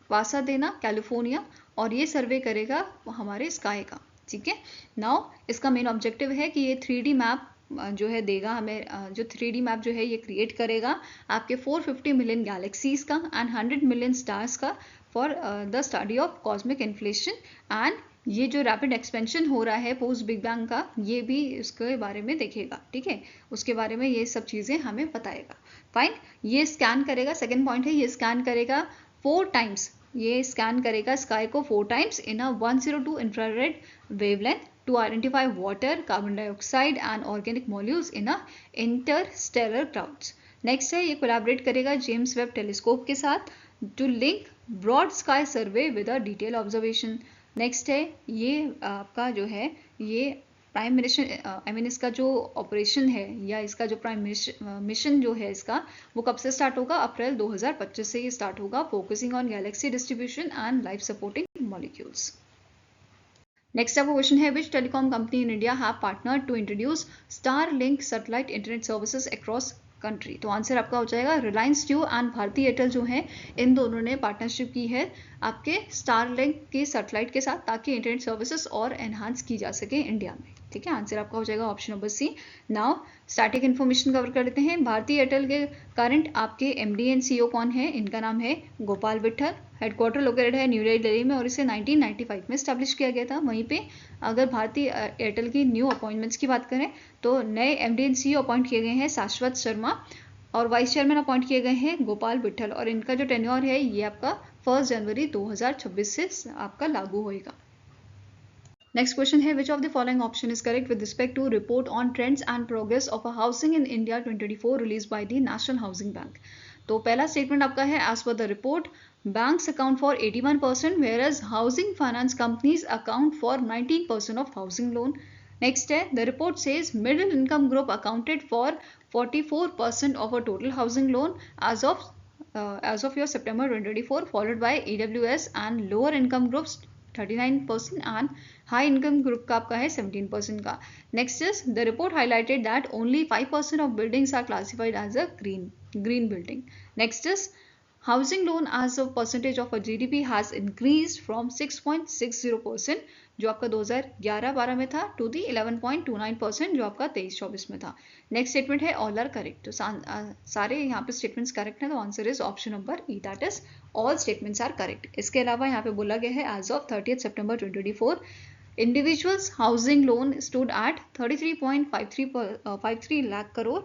Pasadena California, और ये सर्वे करेगा हमारे स्काई का। ठीक है, नाउ इसका मेन ऑब्जेक्टिव है कि ये 3D मैप जो है देगा हमें, जो 3D मैप जो है ये क्रिएट करेगा आपके 450 मिलियन गैलेक्सीज का एंड 100 मिलियन स्टार्स का for the study of cosmic inflation, and ये जो रैपिड एक्सपेंशन हो रहा है पोस्ट बिग बैंग का, ये भी इसके बारे में देखेगा। ठीक है, उसके बारे में ये सब चीज़ें हमें बताएगा। फाइन, ये स्कैन करेगा, सेकेंड पॉइंट है, ये स्कैन करेगा 4 टाइम्स, ये स्कैन करेगा स्काई को 4 times in a 102 infrared wavelength to identify water, carbon dioxide and organic molecules in a interstellar clouds. Next है, ये कोलैबोरेट करेगा जेम्स वेब टेलीस्कोप के साथ to link broad sky survey with a detailed observation. Next है, ये आपका जो है ये प्राइम मिशन इसका जो ऑपरेशन है या इसका जो प्राइम मिशन जो है इसका, वो कब से स्टार्ट होगा? अप्रैल 2025 से ये स्टार्ट होगा, focusing on galaxy distribution and life supporting molecules. Next आपका क्वेश्चन है, which telecom company in India have partner to introduce Starlink satellite internet services across country? तो आंसर आपका हो जाएगा रिलायंस जियो एंड भारती एयरटेल जो है, इन दोनों ने पार्टनरशिप की है आपके स्टारलिंक के सैटेलाइट के साथ, ताकि इंटरनेट सर्विसेज और एनहांस की जा सके इंडिया में। ठीक है, आंसर आपका हो जाएगा option number C. Now static information cover कर लेते हैं। भारतीय एयरटेल के करंट आपके एमडी एंड सीईओ कौन है? इनका नाम है गोपाल विट्ठल। हेडक्वार्टर लोकेटेड है न्यू दिल्ली में और इसे 1995 में स्टैब्लिश किया गया था। वहीं पे अगर भारतीय एयरटेल की न्यू अपॉइंटमेंट्स की बात करें तो नए एमडी एंड सीईओ अपॉइंट किए गए हैं शाश्वत शर्मा, और वाइस चेयरमैन अपॉइंट किए गए हैं गोपाल विट्ठल, और इनका जो टेन्योर है ये आपका 1 जनवरी 2026 से आपका लागू होएगा। नेक्स्ट क्वेश्चन है, which of the following option is correct with respect to report on trends and progress of housing in India 2024 release by the national housing bank? तो पहला स्टेटमेंट आपका है, as per the report banks account for 81% whereas housing finance companies account for 19% of housing loan. Next है, the report says middle income group accounted for 44% of a total housing loan as of your September 2024, followed by EWS and lower income groups 39% and high income group का आपका है 17% का. Next is the report highlighted that only 5% of buildings are classified as a green building. Next is housing loan as a percentage of a GDP has increased from 6.60% जो आपका 2011-12 में था to the 11.29% जो आपका 23-24 में था. नेक्स्ट स्टेटमेंट है all are correct. तो सारे यहाँ पे स्टेटमेंट्स करेक्ट हैं, तो answer is option number E, that is all statements are correct. इसके अलावा यहाँ पे बोला गया है as of 30 September 2024 individuals housing loan stood at 33.53 lakh crore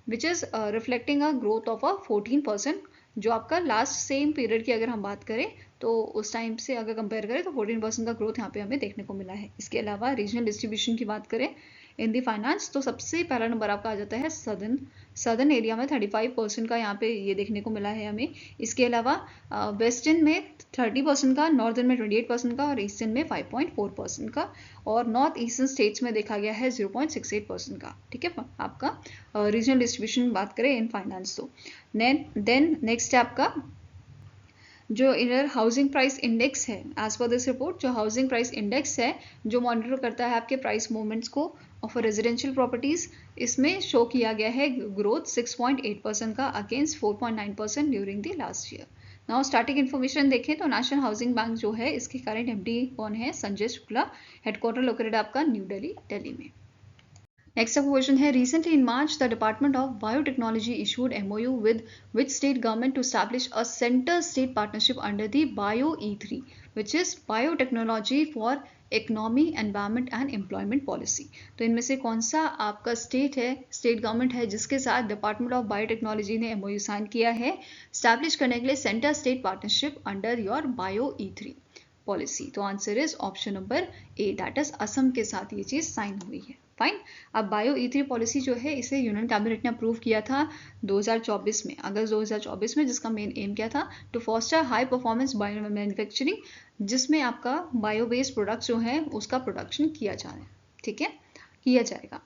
which is reflecting a growth of a 14%. जो आपका लास्ट सेम पीरियड की अगर हम बात करें तो उस टाइम से अगर कंपेयर करें तो 14% का ग्रोथ यहाँ पे हमें देखने को मिला है. इसके अलावा रीजनल डिस्ट्रीब्यूशन की बात करें इन दी फाइनेंस तो सबसे पहला नंबर आपका आ जाता है सदर्न एरिया में 35% का यहाँ पे ये देखने को मिला है हमें. इसके अलावा वेस्टर्न में 30% का, नॉर्दर्न में 28% का और ईस्टर्न में 5.4% का, और नॉर्थ ईस्टर्न स्टेट्स में देखा गया है 0.68% का. ठीक है, आपका रीजनल डिस्ट्रीब्यूशन बात करें इन फाइनेंस तो. देन नेक्स्ट है आपका जो इनर हाउसिंग प्राइस इंडेक्स है. एज पर दिस रिपोर्ट जो हाउसिंग प्राइस इंडेक्स है जो मॉनिटर करता है आपके प्राइस मूवमेंट्स को ऑफ रेजिडेंशियल प्रॉपर्टीज, इसमें शो किया गया है ग्रोथ 6.8% का against 4.9% during the last year. Now starting information देखें तो नेशनल हाउसिंग बैंक जो है इसके करंट एमडी कौन है? संजय शुक्ला. हेडक्वार्टर लोकेटेड आपका न्यू दिल्ली में. नेक्स्ट क्वेश्चन है, recently in March the Department of Biotechnology issued MOU with which state government to establish a center state partnership under the BioE3 which is biotechnology for economy, environment and employment policy. तो इनमें से कौन सा आपका state government है जिसके साथ department of biotechnology ने MOU साइन किया है स्टैब्लिश करने के लिए centre state partnership under your BioE3 policy? तो answer is option number A, that is Assam के साथ ये चीज साइन हुई है. फाइन. अब BioE3 पॉलिसी जो है इसे यूनियन कैबिनेट ने अप्रूव किया था 2024 में, अगस्त 2024 में, जिसका मेन एम क्या था? To foster high performance bio manufacturing, जिसमें आपका बायो बेस्ड प्रोडक्ट्स जो है उसका प्रोडक्शन किया जा रहा है. ठीक है, किया जाएगा.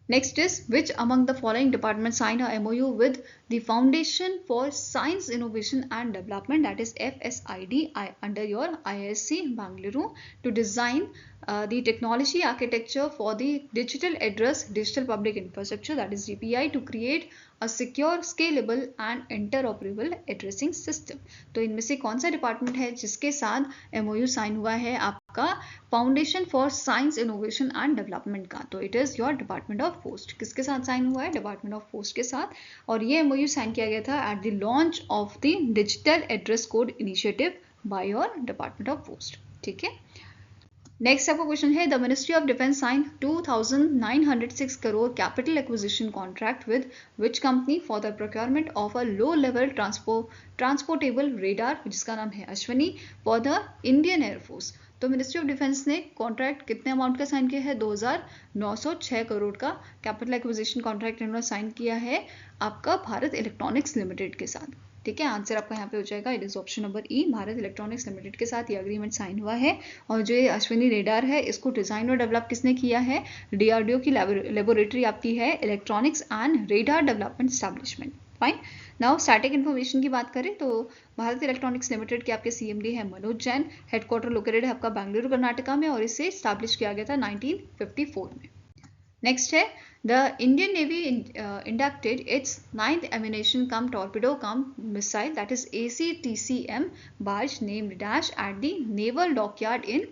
Next is, which among the following departments signed a MOU with the Foundation for Science, Innovation and Development, that is FSID, under your IISc Bangalore, to design the technology architecture for the digital address digital public infrastructure, that is DPI, to create a secure, scalable and interoperable addressing system. तो इनमें से कौन सा department है जिसके साथ MOU sign हुआ है आपका foundation for science innovation and development का? तो it is your department of post. किसके साथ साइन हुआ है? डिपार्टमेंट ऑफ पोस्ट के साथ. और ये MOU साइन किया गया था at the launch of the digital address code initiative by your department of post. ठीक है. नेक्स्ट आपका क्वेश्चन है, the ministry of defence sign 2,906 crore capital acquisition contract with which company for the procurement of a low level transportable radar, जिसका नाम है Ashwini, for the Indian air force. तो ministry of defence ने contract कितने अमाउंट का sign किया है? 2,906 करोड़ का कैपिटल एक्विजिशन कॉन्ट्रैक्ट इन्होंने साइन किया है आपका भारत इलेक्ट्रॉनिक्स लिमिटेड के साथ. ठीक है. आंसर आपका यहाँ पे हो जाएगा, it is option number E, Bharat electronics limited के साथ ये अग्रीमेंट साइन हुआ है. और जो ये अश्विनी रेडार है इसको डिजाइन और डेवलप किसने किया है? DRDO की लेबोरेटरी आपकी है electronics and radar development establishment. Fine. Now static information की बात करें तो भारत इलेक्ट्रॉनिक्स लिमिटेड के आपके CMD है मनोज जैन. हेडक्वार्टर लोकेटेड है आपका बेंगलुरु कर्नाटका में और इसे स्टैब्लिश किया गया था 1954 में. नेक्स्ट है, the Indian Navy inducted its 9th ammunition cum torpedo cum missile, that is ACTCM barge named Dash at the Naval Dockyard in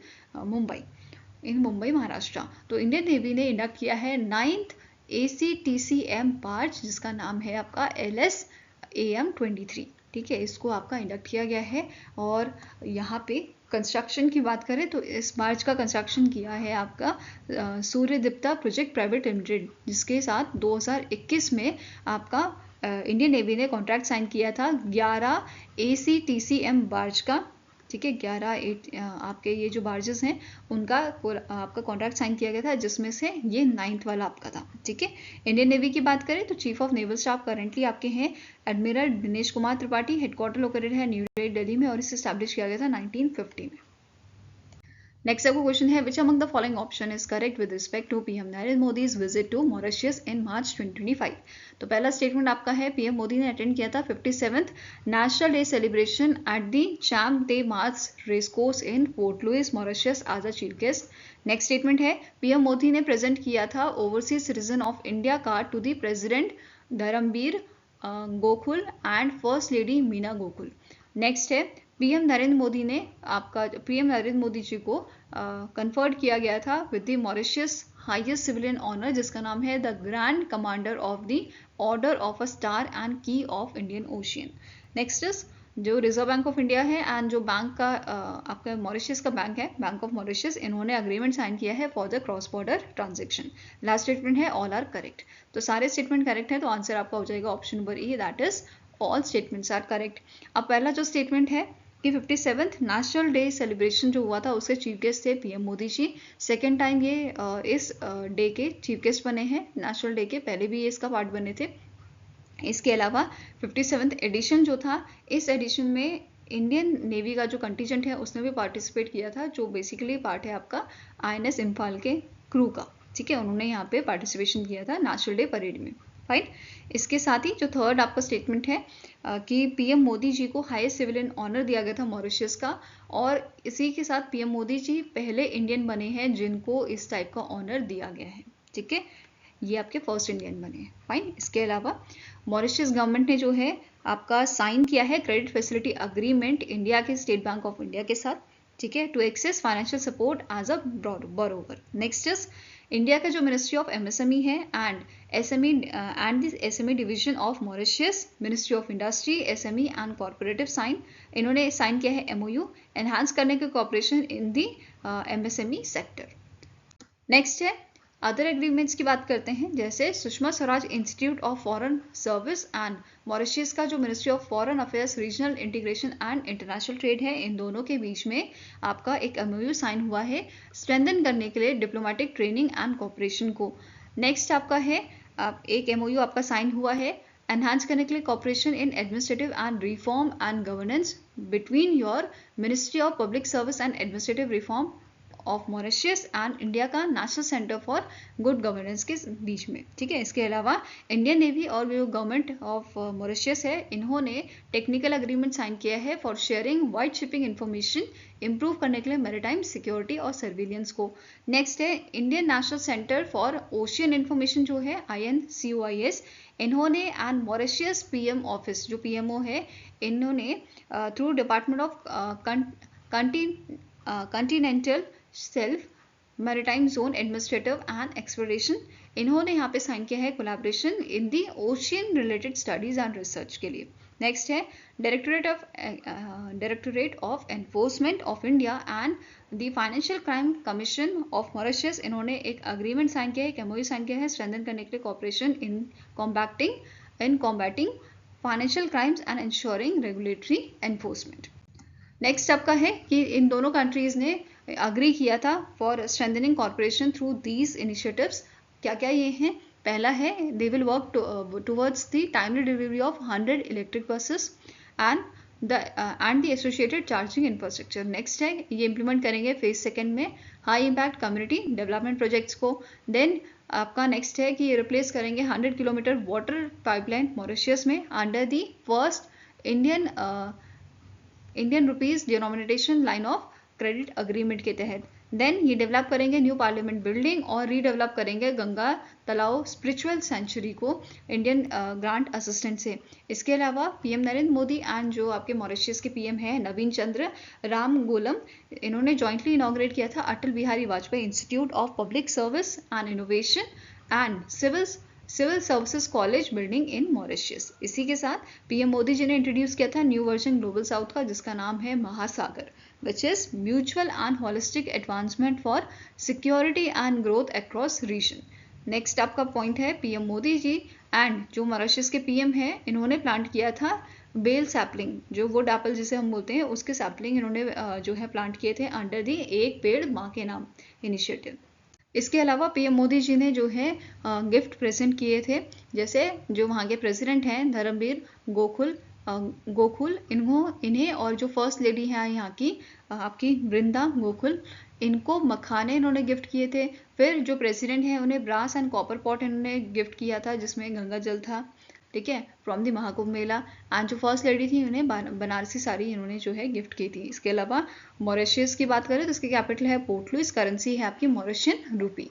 Mumbai Maharashtra. तो इंडियन नेवी ने इंडक्ट किया है 9th ACTCM barge जिसका नाम है आपका LSAM-23. ठीक है. इसको आपका इंडक्ट किया गया है. और यहाँ पे कंस्ट्रक्शन की बात करें तो इस बार्ज का कंस्ट्रक्शन किया है आपका सूर्यदीप्ता प्रोजेक्ट प्राइवेट लिमिटेड, जिसके साथ 2021 में आपका इंडियन नेवी ने कॉन्ट्रैक्ट साइन किया था 11 ACTCM बार्ज का. ठीक है. 11 आपके ये जो बार्जेस हैं उनका आपका कॉन्ट्रैक्ट साइन किया गया था, जिसमें से ये 9th वाला आपका था. ठीक है. इंडियन नेवी की बात करें तो chief of naval staff currently आपके हैं admiral Dinesh Kumar Tripathi. Headquarter located है न्यू दिल्ली में और इसे स्टैब्लिश किया गया था 1950 में. नेक्स्ट आपको क्वेश्चन है, which among the following option is correct with respect to PM Narendra Modi's visit to Mauritius in March 2025. तो पहला स्टेटमेंट आपका है, PM मोदी ने अटेंड किया था 57th national day celebration at the Champ de Mars race course in Port Louis Mauritius as a chief guest. Next statement है, PM Modi ने present किया था overseas citizen of India card to the president Dharambeer Gokhool and first lady Meena Gokhool. Next है, PM Narendra Modi ji को conferred किया गया था with the Mauritius highest civilian honour, जिसका नाम है the grand commander of the order of a star and key of Indian ocean. Next is, जो reserve bank of India है एंड जो बैंक का आपका मॉरिशस का बैंक है बैंक ऑफ मॉरिशस, इन्होंने अग्रीमेंट साइन किया है for the cross border transaction. Last statement है ऑल आर करेक्ट. तो सारे स्टेटमेंट करेक्ट है तो आंसर आपका हो जाएगा option number E, that is all statements are correct. अब पहला जो स्टेटमेंट है कि 57th नेशनल डे सेलिब्रेशन जो हुआ था उसके चीफ गेस्ट थे PM Modi ji. Second time ये इस डे के चीफ गेस्ट बने हैं नेशनल डे के, पहले भी ये इसका पार्ट बने थे. इसके अलावा 57th एडिशन जो था, इस एडिशन में इंडियन नेवी का जो कंटीजेंट है उसने भी पार्टिसिपेट किया था, जो बेसिकली पार्ट है आपका INS इम्फाल के क्रू का. ठीक है. उन्होंने यहाँ पे पार्टिसिपेशन किया था नेशनल डे परेड में. फाइन. इसके साथ ही जो थर्ड आपका स्टेटमेंट है कि PM मोदी जी को हाईएस्ट सिविलियन ऑनर दिया गया था मॉरिशस का, और इसी के साथ PM मोदी जी पहले इंडियन बने हैं जिनको इस टाइप का ऑनर दिया गया है. ठीक है. ये आपके फर्स्ट इंडियन बने हैं. फाइन. इसके अलावा मॉरिशस गवर्नमेंट ने जो है आपका साइन किया है क्रेडिट फैसिलिटी अग्रीमेंट इंडिया के स्टेट बैंक ऑफ इंडिया के साथ. ठीक है. To access financial support as a borrower. Next is, India का जो मिनिस्ट्री ऑफ MSME है and SME division of Mauritius, ministry of industry, SME and cooperative sign, इन्होंने sign किया है MOU एनहांस करने के cooperation in the MSME sector. Next है other agreements की बात करते हैं, जैसे Sushma Swaraj institute of foreign service and Mauritius का जो ministry of foreign affairs regional integration and international trade है, इन दोनों के बीच में आपका एक MOU साइन हुआ है स्ट्रेंथन करने के लिए डिप्लोमेटिक ट्रेनिंग एंड कॉपरेशन को. नेक्स्ट आपका है एक MOU आपका साइन हुआ है एनहांस करने के लिए cooperation in administrative and reform and governance between your ministry of public service and administrative reform of Mauritius and India का national centre for good governance के बीच में, ठीक है। इसके अलावा इंडियन नेवी और जो गवर्नमेंट ऑफ मॉरिशस है, इन्होंने टेक्निकल अग्रीमेंट साइन किया है for sharing wide shipping information, improve करने के लिए मैरीटाइम सिक्योरिटी और सर्विलियंस को। नेक्स्ट है Indian national centre for ocean information जो है INCOIS, इन्होंने एंड मॉरिशस PM ऑफिस जो PMO है, इन्होंने through department of continental self maritime zone administrative and exploration, इन्होंने यहाँ पे साइन किया है collaboration in the ocean related studies and research के लिए। नेक्स्ट है directorate of enforcement of India and the financial crime commission of Mauritius, इन्होंने एक अग्रीमेंट साइन किया है, एक MOU साइन किया है स्ट्रेंथन करने के लिए cooperation in combating financial crimes and ensuring regulatory enforcement. Next आपका है कि इन दोनों कंट्रीज ने अग्री किया था for strengthening corporation through these initiatives. क्या क्या ये हैं? पहला है they will work towards the timely delivery of 100 electric buses and the associated charging infrastructure. Next है ये इंप्लीमेंट करेंगे फेज सेकेंड में high impact community development projects को। देन आपका नेक्स्ट है कि ये रिप्लेस करेंगे 100 किलोमीटर वाटर पाइपलाइन मॉरिशस में under the first Indian rupees denomination line of credit agreement के तहत। देन ये डेवलप करेंगे न्यू पार्लियामेंट बिल्डिंग और रीडेवलप करेंगे गंगा तालाब स्पिरिचुअल सेंचुरी को इंडियन ग्रांट असिस्टेंट से। इसके अलावा PM नरेंद्र मोदी एंड जो आपके मॉरिशस के PM हैं नवीन चंद्र राम गोलम, इन्होंने जॉइंटली इनॉग्रेट किया था Atal Bihari Vajpayee institute of public service and innovation and civil services college building in Mauritius. इसी के साथ PM मोदी जी ने इंट्रोड्यूस किया था न्यू वर्जन ग्लोबल साउथ का, जिसका नाम है महासागर, which is mutual and holistic advancement for security and growth across region। Next आपका पॉइंट है PM मोदी जी एंड जो मॉरिशस के PM हैं, इन्होंने प्लांट किया था बेल सैपलिंग, जो वुड एप्पल जिसे हम बोलते हैं उसके सैपलिंग इन्होंने जो है प्लांट किए थे अंडर दी एक पेड़ माँ के नाम इनिशिएटिव। इसके अलावा PM मोदी जी ने जो है गिफ्ट प्रेजेंट किए थे, जैसे जो वहाँ के प्रेसिडेंट हैं धर्मवीर गोकुल, इन्हें और जो फर्स्ट लेडी है यहाँ की आपकी वृंदा गोकुल, इनको मखाने इन्होंने गिफ्ट किए थे। फिर जो प्रेसिडेंट हैं उन्हें ब्रास एंड कॉपर पॉट इन्होंने गिफ्ट किया था जिसमें गंगा जल था, ठीक है, from the Mahakumbh Mela. And जो फर्स्ट लेडी थी उन्हें बनारसी साड़ी इन्होंने जो है गिफ्ट की थी। इसके अलावा मॉरिशस की बात करें तो इसकी कैपिटल है पोर्ट लुइस, करेंसी है आपकी मॉरिशियन रूपी।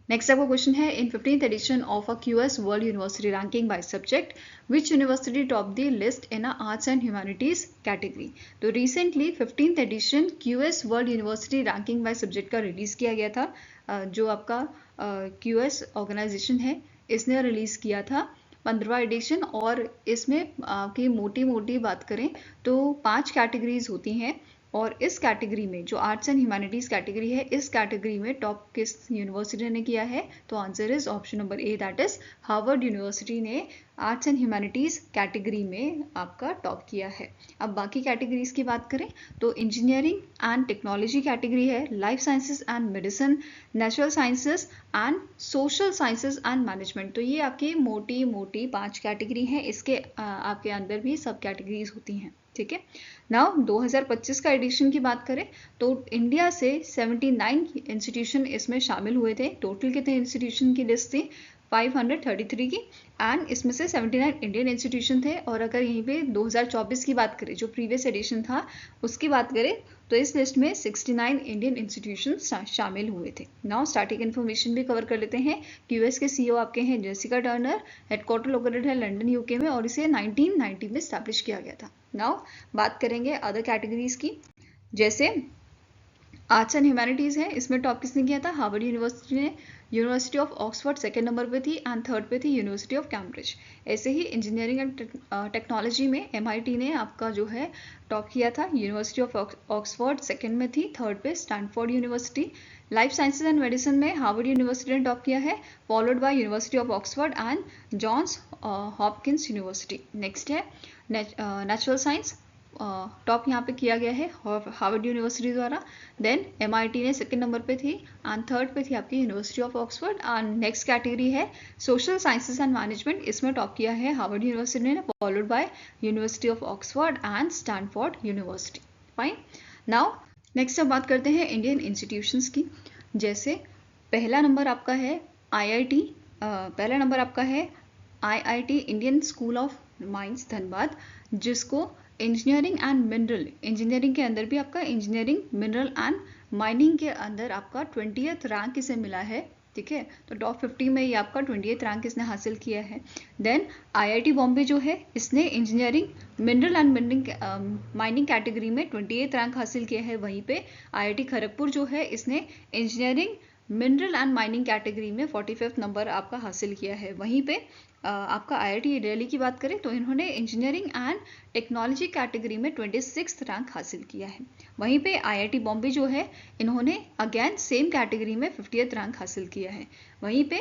नेक्स्ट आपका क्वेश्चन है in 15th edition of a QS world university ranking by subject which university top the list in arts and humanities category. तो recently 15th edition QS world university ranking by subject का release किया गया था, जो आपका QS organisation है इसने release किया था 15वां एडिशन। और इसमें आपकी मोटी मोटी बात करें तो 5 कैटेगरीज होती हैं, और इस कैटेगरी में जो आर्ट्स एंड ह्यूमैनिटीज कैटेगरी है, इस कैटेगरी में टॉप किस यूनिवर्सिटी ने किया है? तो answer is option number A, that is Harvard university ने आर्ट्स एंड ह्यूमैनिटीज कैटेगरी में आपका टॉप किया है। अब बाकी कैटेगरीज की बात करें तो इंजीनियरिंग एंड टेक्नोलॉजी कैटेगरी है, life sciences and medicine, natural sciences and social sciences and management. तो ये आपकी मोटी मोटी 5 कैटेगरी हैं, इसके आपके अंदर भी सब कैटेगरीज होती हैं, ठीक है। नाउ 2025 का एडिशन की बात करें तो इंडिया से 79 इंस्टीट्यूशन इसमें शामिल हुए थे। टोटल कितने इंस्टीट्यूशन की लिस्ट थी? 533 की, एंड इसमें से 79 इंडियन इंस्टीट्यूशन थे। और अगर यहीं पे 2024 की बात करें, जो प्रीवियस एडिशन था उसकी बात करें, तो इस लिस्ट में 69 इंडियन इंस्टीट्यूशन शामिल हुए थे। नाउ स्टार्टिंग इन्फॉर्मेशन भी कवर कर लेते हैं। QS के CEO आपके हैं जेसिका टर्नर, हेडक्वार्टर लोकेटेड है लंदन UK में, और इसे 1990 में स्टैब्लिश किया गया था। नाउ बात करेंगे अदर कैटेगरीज की, जैसे आर्ट्स एंड ह्यूमैनिटीज है, इसमें टॉप किसने किया था? हार्वर्ड यूनिवर्सिटी ने। University of Oxford second number पे थी एंड थर्ड पे थी यूनिवर्सिटी ऑफ कैम्ब्रिज। ऐसे ही इंजीनियरिंग एंड टेक्नोलॉजी में MIT ने आपका जो है टॉप किया था। यूनिवर्सिटी ऑफ ऑक्सफोर्ड सेकंड में थी, थर्ड पे Stanford university. Life sciences and medicine में हार्वर्ड यूनिवर्सिटी ने टॉप किया है, followed by university of Oxford and Johns Hopkins university. Next है नेचुरल साइंस, टॉप यहाँ पे किया गया है हार्वर्ड यूनिवर्सिटी द्वारा। देन MIT ने सेकंड नंबर पे थी एंड थर्ड पे थी आपकी university of Oxford. And next category है सोशल साइंसेज एंड मैनेजमेंट, इसमें टॉप किया है हार्वर्ड यूनिवर्सिटी ने, followed by university of Oxford and Stanford university. Fine. Now next अब बात करते हैं इंडियन इंस्टीट्यूशंस की। जैसे पहला नंबर आपका है IIT, पहला नंबर आपका है IIT Indian school of mines Dhanbad, जिसको इंजीनियरिंग एंड मिनरल, इंजीनियरिंग के अंदर भी आपका इंजीनियरिंग, मिनरल एंड माइनिंग के अंदर आपका 20th रैंक इसे मिला है। ठीक है, तो टॉप 50 में ये आपका 20th रैंक इसने हासिल किया है। देन IIT बॉम्बे जो है इसने engineering, mineral and mining category में 28th रैंक हासिल किया है। वहीं पे IIT खड़गपुर जो है इसने engineering, mineral and mining category में 45th नंबर आपका हासिल किया है। वहीं पे आपका IIT दिल्ली की बात करें तो इन्होंने इंजीनियरिंग एंड टेक्नोलॉजी कैटेगरी में 26th रैंक हासिल किया है। वहीं पे IIT बॉम्बे जो है इन्होंने अगेन सेम कैटेगरी में 50th रैंक हासिल किया है। वहीं पे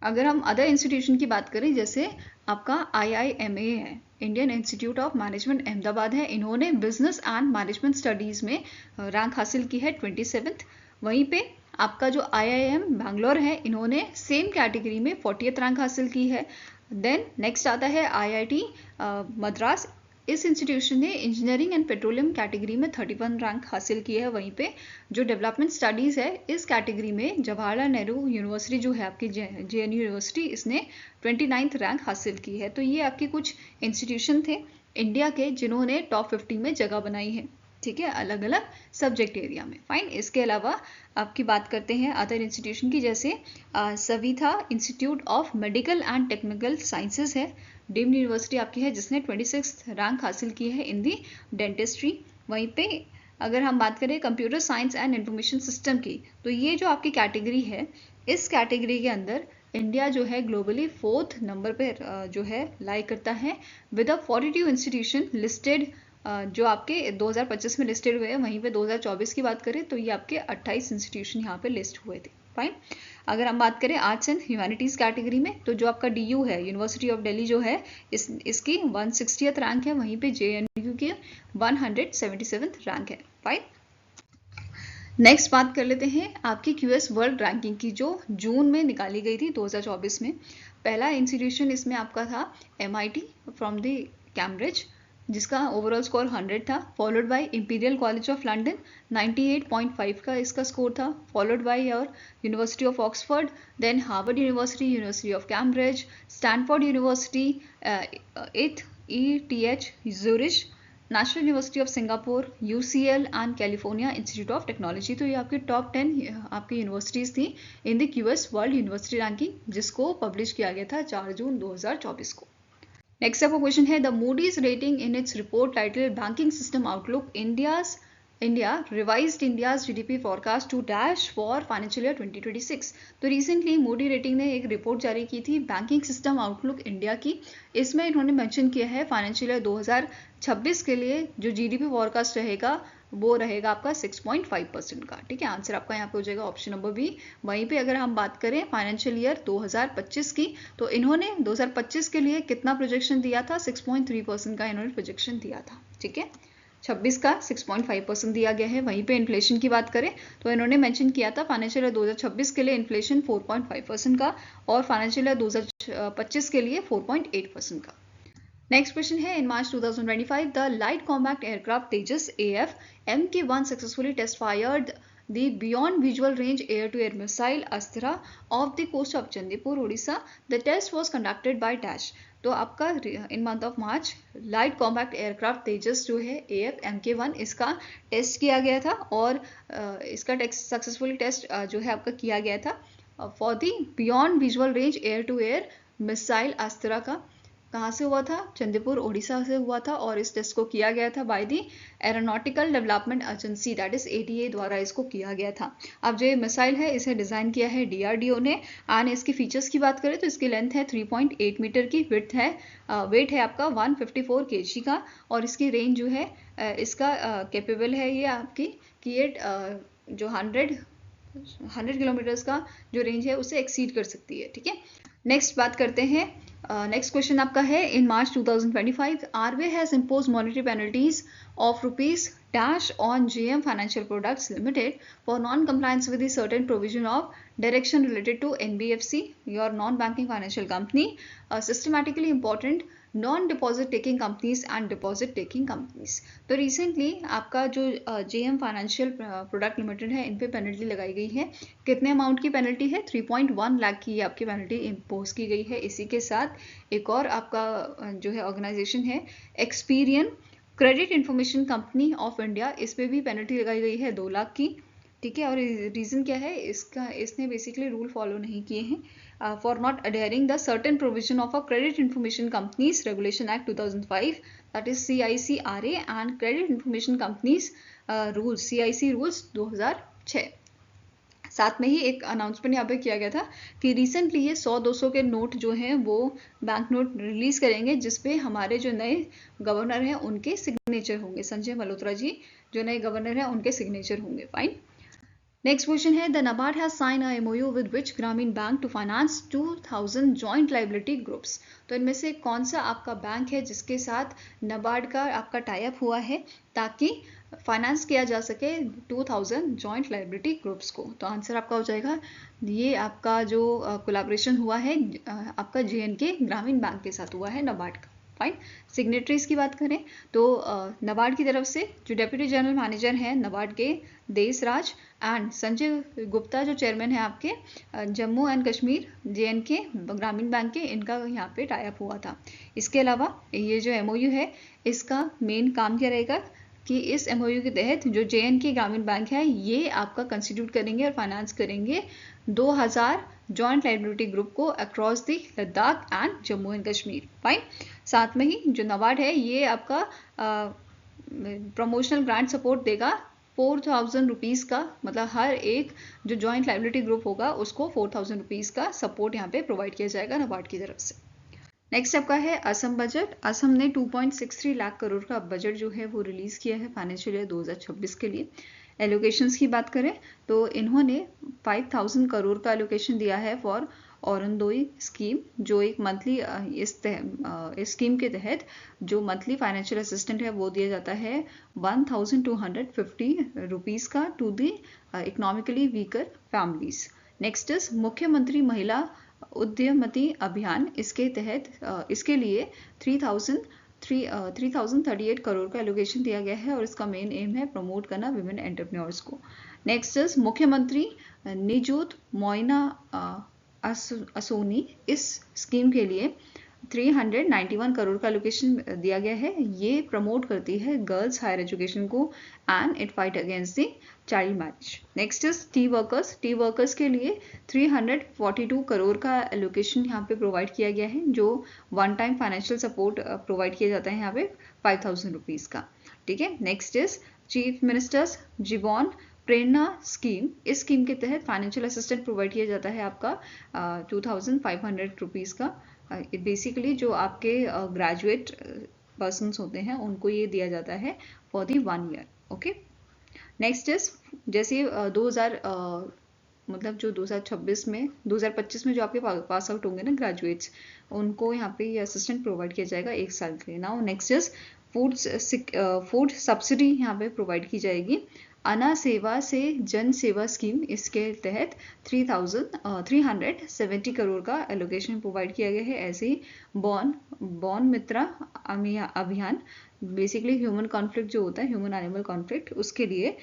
अगर हम अदर इंस्टीट्यूशन की बात करें, जैसे आपका IIMA है, Indian institute of management Ahmedabad है, इन्होंने बिजनेस एंड मैनेजमेंट स्टडीज़ में रैंक हासिल की है 27th। वहीं पे आपका जो IIM बैंगलोर है, इन्होंने सेम कैटेगरी में 40th रैंक हासिल की है। देन नेक्स्ट आता है IIT मद्रास, इस इंस्टीट्यूशन ने इंजीनियरिंग एंड पेट्रोलियम कैटेगरी में 31 रैंक हासिल की है। वहीं पे जो डेवलपमेंट स्टडीज़ है इस कैटेगरी में जवाहरलाल नेहरू यूनिवर्सिटी जो है आपकी JNU यूनिवर्सिटी, इसने 29th रैंक हासिल की है। तो ये आपके कुछ इंस्टीट्यूशन थे इंडिया के जिन्होंने टॉप 50 में जगह बनाई है। ठीक है, अलग अलग सब्जेक्ट एरिया में। फाइन, इसके अलावा आपकी बात करते हैं अदर इंस्टीट्यूशन की। जैसे Savita institute of medical and technical sciences है, डीम्ड यूनिवर्सिटी आपकी है, जिसने 26th रैंक हासिल की है इन दी डेंटिस्ट्री। वहीं पे अगर हम बात करें computer science and information system की, तो ये जो आपकी कैटेगरी है, इस कैटेगरी के अंदर इंडिया जो है ग्लोबली 4th नंबर पर जो है लाई करता है, विद अ 42 इंस्टीट्यूशन लिस्टेड जो आपके 2025 में लिस्टेड हुए हैं। वहीं पे 2024 की बात करें तो ये आपके 28 इंस्टीट्यूशन यहाँ पे लिस्ट हुए थे। फाइन, अगर हम बात करें आर्ट्स एंड ह्यूमैनिटीज़ कैटेगरी में, तो जो आपका DU है, यूनिवर्सिटी ऑफ दिल्ली जो है, इसकी 160th रैंक है। वहीं पे JNU की 177th रैंक है। फाइन, नेक्स्ट बात कर लेते हैं आपकी QS वर्ल्ड रैंकिंग की, जो जून में निकाली गई थी 2024 में। पहला इंस्टीट्यूशन इसमें आपका था MIT फ्रॉम द कैम्ब्रिज, जिसका ओवरऑल स्कोर 100 था, followed by Imperial College of London 98.5 का इसका स्कोर था, फॉलोड बाय और university of Oxford, then Harvard university, university of Cambridge, Stanford university, ETH Zurich, national university of Singapore, UCL and California institute of technology. तो ये आपके top 10 आपकी universities थी in the QS world university ranking, जिसको publish किया गया था 4 जून 2024 को। नेक्स्ट आपका क्वेश्चन है, the Moody's rating in its report title banking system outlook India revised India's GDP forecast to dash for financial year 2026। तो रिसेंटली मूडी रेटिंग ने एक रिपोर्ट जारी की थी बैंकिंग सिस्टम आउटलुक इंडिया की। इसमें इन्होंने मेंशन किया है फाइनेंशियल ईयर 2026 के लिए जो GDP फॉरकास्ट रहेगा वो रहेगा आपका 6.5% का। ठीक है, आंसर आपका यहाँ पे हो जाएगा ऑप्शन नंबर बी। वहीं पे अगर हम बात करें फाइनेंशियल ईयर 2025 की, तो इन्होंने 2025 के लिए कितना प्रोजेक्शन दिया था, 6.3% का इन्होंने प्रोजेक्शन दिया था। ठीक है, 26 का 6.5% दिया गया है। वहीं पे इन्फ्लेशन की बात करें तो इन्होंने मेंशन किया था फाइनेंशियल ईयर 2026 के लिए इन्फ्लेशन 4.5% का, और फाइनेंशियल ईयर 2025 के लिए 4.8% का। नेक्स्ट क्वेश्चन है, in March 2025 the light combat aircraft Tejas AF Mk1 successfully test fired the beyond visual range air-to-air missile Astra off the coast of Chandipur, Odisha. The test was conducted by Dash. तो आपका in month of March light combat aircraft Tejas जो है AF Mk1, इसका test किया गया था, और इसका सक्सेसफुली टेस्ट जो है आपका किया गया था for the beyond visual range air to air missile Astra का। कहाँ से हुआ था, चंदीपुर ओडिशा से हुआ था, और इस टेस्ट को किया गया था by the aeronautical development agency, that is ADA द्वारा इसको किया गया था। अब जो ये मिसाइल है इसे डिज़ाइन किया है DRDO ने, एंड इसके फीचर्स की बात करें तो इसकी लेंथ है 3.8 मीटर की, विड्थ है वेट है आपका 154 kg का, और इसकी रेंज जो है इसका कैपेबल है ये आपकी कि ये जो 100 किलोमीटर्स का जो रेंज है उसे एक्सीड कर सकती है। ठीक है, नेक्स्ट बात करते हैं, नेक्स्ट क्वेश्चन आपका है, in March 2025 RBI has impose monetary penalties of rupees dash on JM Financial Products Limited for non-compliance with the certain provision of direction related to NBFC, your non-banking financial company, systematically important non deposit taking companies and deposit taking companies. तो recently आपका जो JM financial product limited है, इन पे penalty लगाई गई है। कितने amount की पेनल्टी है? 3.1 लाख की आपकी पेनल्टी इम्पोज की गई है। इसी के साथ एक और आपका जो है ऑर्गेनाइजेशन है Experian credit information company of India, इस पे भी पेनल्टी लगाई गई है 2 लाख की। ठीक है, और रीज़न क्या है इसका? इसने बेसिकली रूल फॉलो नहीं किए हैं for not adhering the certain provision of a credit information companies regulation act 2005, that is CICRA and credit information companies rules CIC rules 2006। साथ में ही एक अनाउंसमेंट यहाँ पे किया गया था कि रिसेंटली ये 100-200 के नोट जो हैं वो बैंक नोट रिलीज करेंगे, जिसपे हमारे जो नए गवर्नर हैं उनके सिग्नेचर होंगे। संजय मल्होत्रा जी जो नए गवर्नर हैं उनके सिग्नेचर होंगे। फाइन। नेक्स्ट क्वेश्चन है, the NABARD has sign a MOU with which Gramin bank to finance 2000 joint liability groups. तो इनमें से कौन सा आपका बैंक है जिसके साथ NABARD का आपका टाई अप हुआ है ताकि फाइनेंस किया जा सके 2000 जॉइंट लाइबिलिटी ग्रुप्स को? तो आंसर आपका हो जाएगा, ये आपका जो कोलैबोरेशन हुआ है आपका JNK ग्रामीण बैंक के साथ हुआ है NABARD का। फाइन। सिग्नेटरीज की बात करें तो NABARD की तरफ से जो डेप्यूटी जनरल मैनेजर हैं NABARD के देश राज एंड संजय गुप्ता जो चेयरमैन है आपके जम्मू एंड कश्मीर JNK ग्रामीण बैंक के, इनका यहाँ पे टाई अप हुआ था। इसके अलावा ये जो MOU है इसका मेन काम क्या रहेगा कि इस MOU के तहत जो JNK ग्रामीण बैंक है ये आपका कंस्टिट्यूट करेंगे और फाइनेंस करेंगे 2000 जॉइंट लाइबिलिटी ग्रुप को across the Ladakh and Jammu and Kashmir. Fine. साथ में ही जो NABARD है ये आपका प्रमोशनल ग्रांट सपोर्ट देगा 4000 रुपीज़ का, मतलब हर एक जो जॉइंट लाइबिलिटी ग्रुप होगा उसको 4000 रुपीज़ का सपोर्ट यहाँ पे प्रोवाइड किया जाएगा NABARD की तरफ से। नेक्स्ट आपका है असम बजट। असम ने 2.63 लाख करोड़ का बजट जो है वो रिलीज़ किया है फाइनेंशियल ईयर 2026 के लिए। एलोकेशंस की बात करें तो इन्होंने 5000 करोड़ का एलोकेशन दिया है फॉर औरंदोई स्कीम, जो एक मंथली इस स्कीम के तहत जो मंथली फाइनेंशियल असिस्टेंट है वो दिया जाता है 1250 रुपीज़ का to the economically weaker families. Next is मुख्यमंत्री महिला उद्यमती अभियान, इसके तहत इसके लिए 3038 करोड़ का एलोकेशन दिया गया है और इसका मेन एम है प्रमोट करना विमेन एंटरप्रेन्योर्स को। नेक्स्ट इज मुख्यमंत्री निजुत मोइना असोनी, इस स्कीम के लिए 391 करोड़ का एलोकेशन दिया गया है। ये प्रमोट करती है गर्ल्स हायर एजुकेशन को and it fight against the child marriage. Next is T workers. T workers के लिए 342 करोड़ का एलोकेशन यहाँ पे प्रोवाइड किया गया है, जो one time financial support provide किया जाता है यहाँ पे 5000 रुपीज़ का। ठीक है। नेक्स्ट इज चीफ मिनिस्टर्स जीवन प्रेरणा स्कीम। इस स्कीम के तहत फाइनेंशियल असिस्टेंट प्रोवाइड किया जाता है आपका 2500 रुपीज़ का। बेसिकली जो आपके ग्रेजुएट पर्सन्स होते हैं उनको ये दिया जाता है for the 1 year. Okay. Next is जैसे 2026 में 2025 में जो आपके पास आउट होंगे ना ग्रेजुएट्स, उनको यहाँ पे ये असिस्टेंट प्रोवाइड किया जाएगा 1 साल के लिए। Now next is food subsidy यहाँ पे प्रोवाइड की जाएगी। अना सेवा से जन सेवा स्कीम, इसके तहत 370 करोड़ का एलोकेशन प्रोवाइड किया गया है। ऐसे ही बॉन मित्रा अभियान, बेसिकली ह्यूमन कॉन्फ्लिक्ट जो होता है, ह्यूमन एनिमल कॉन्फ्लिक्ट, उसके लिए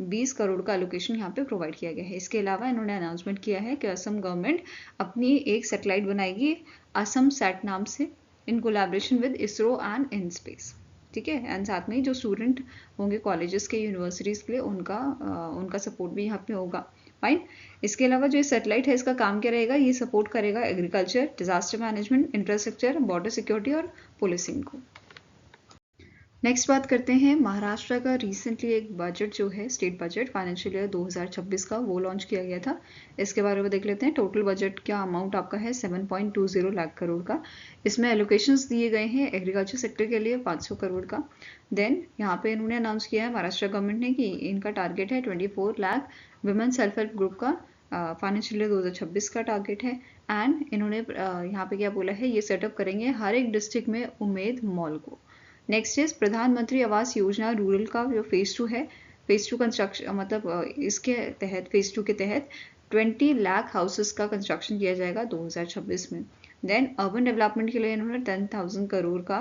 20 करोड़ का एलोकेशन यहाँ पे प्रोवाइड किया गया है। इसके अलावा इन्होंने अनाउंसमेंट किया है कि असम गवर्नमेंट अपनी एक सैटेलाइट बनाएगी असम सैट नाम से, in collaboration with ISRO and InSpace. ठीक है। एंड साथ में जो स्टूडेंट होंगे कॉलेजेस के, यूनिवर्सिटीज़ के लिए, उनका सपोर्ट भी यहाँ पे होगा। फाइन। इसके अलावा जो ये सैटेलाइट है इसका काम क्या रहेगा, ये सपोर्ट करेगा agriculture, disaster management, infrastructure, border security और पुलिसिंग को। नेक्स्ट बात करते हैं महाराष्ट्र का। रिसेंटली एक बजट जो है स्टेट बजट फाइनेंशियल ईयर 2026 का वो लॉन्च किया गया था। इसके बारे में देख लेते हैं। टोटल बजट का अमाउंट आपका है 7.20 लाख करोड़ का। इसमें एलोकेशंस दिए गए हैं एग्रीकल्चर सेक्टर के लिए 500 करोड़ का। देन यहाँ पे इन्होंने अनाउंस किया है महाराष्ट्र गवर्नमेंट ने कि इनका टारगेट है 24 lakh women self help group का फाइनेंशियल ईयर 2026 का टारगेट है। एंड इन्होंने यहाँ पे क्या बोला है, ये सेटअप करेंगे हर एक डिस्ट्रिक्ट में उम्मेद मॉल को। नेक्स्ट इज प्रधानमंत्री आवास योजना रूरल का जो फेज 2 है, फेज 2 कंस्ट्रक्शन, मतलब इसके तहत फेज 2 के तहत 20 लाख हाउसेस का कंस्ट्रक्शन किया जाएगा 2026 में। देन अर्बन डेवलपमेंट के लिए इन्होंने 10,000 करोड़ का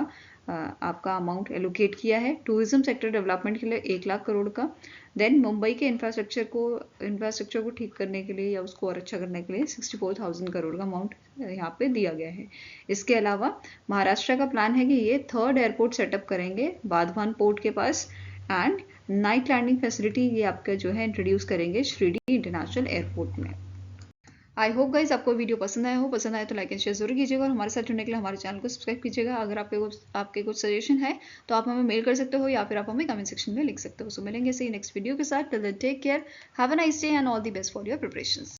आपका अमाउंट एलोकेट किया है। टूरिज्म सेक्टर डेवलपमेंट के लिए 1 लाख करोड़ का। देन मुंबई के इंफ्रास्ट्रक्चर को ठीक करने के लिए या उसको और अच्छा करने के लिए 64,000 करोड़ का अमाउंट यहाँ पे दिया गया है। इसके अलावा महाराष्ट्र का प्लान है कि ये 3rd एयरपोर्ट सेटअप करेंगे बाधवान पोर्ट के पास, एंड नाइट लैंडिंग फैसिलिटी ये आपका जो है इंट्रोड्यूस करेंगे शिरडी इंटरनेशनल एयरपोर्ट में। आई होप गाइज आपको वीडियो पसंद आया तो लाइक एंड शेयर जरूर कीजिएगा और हमारे साथ जुड़ने के लिए हमारे चैनल को सब्सक्राइब कीजिएगा। अगर आपके कुछ सजेशन है तो आप हमें मेल कर सकते हो या फिर आप हमें कमेंट सेक्शन में लिख सकते हो। सो मिलेंगे नेक्स्ट वीडियो के साथ। Till then take care, have a nice day and all the best for your preparations.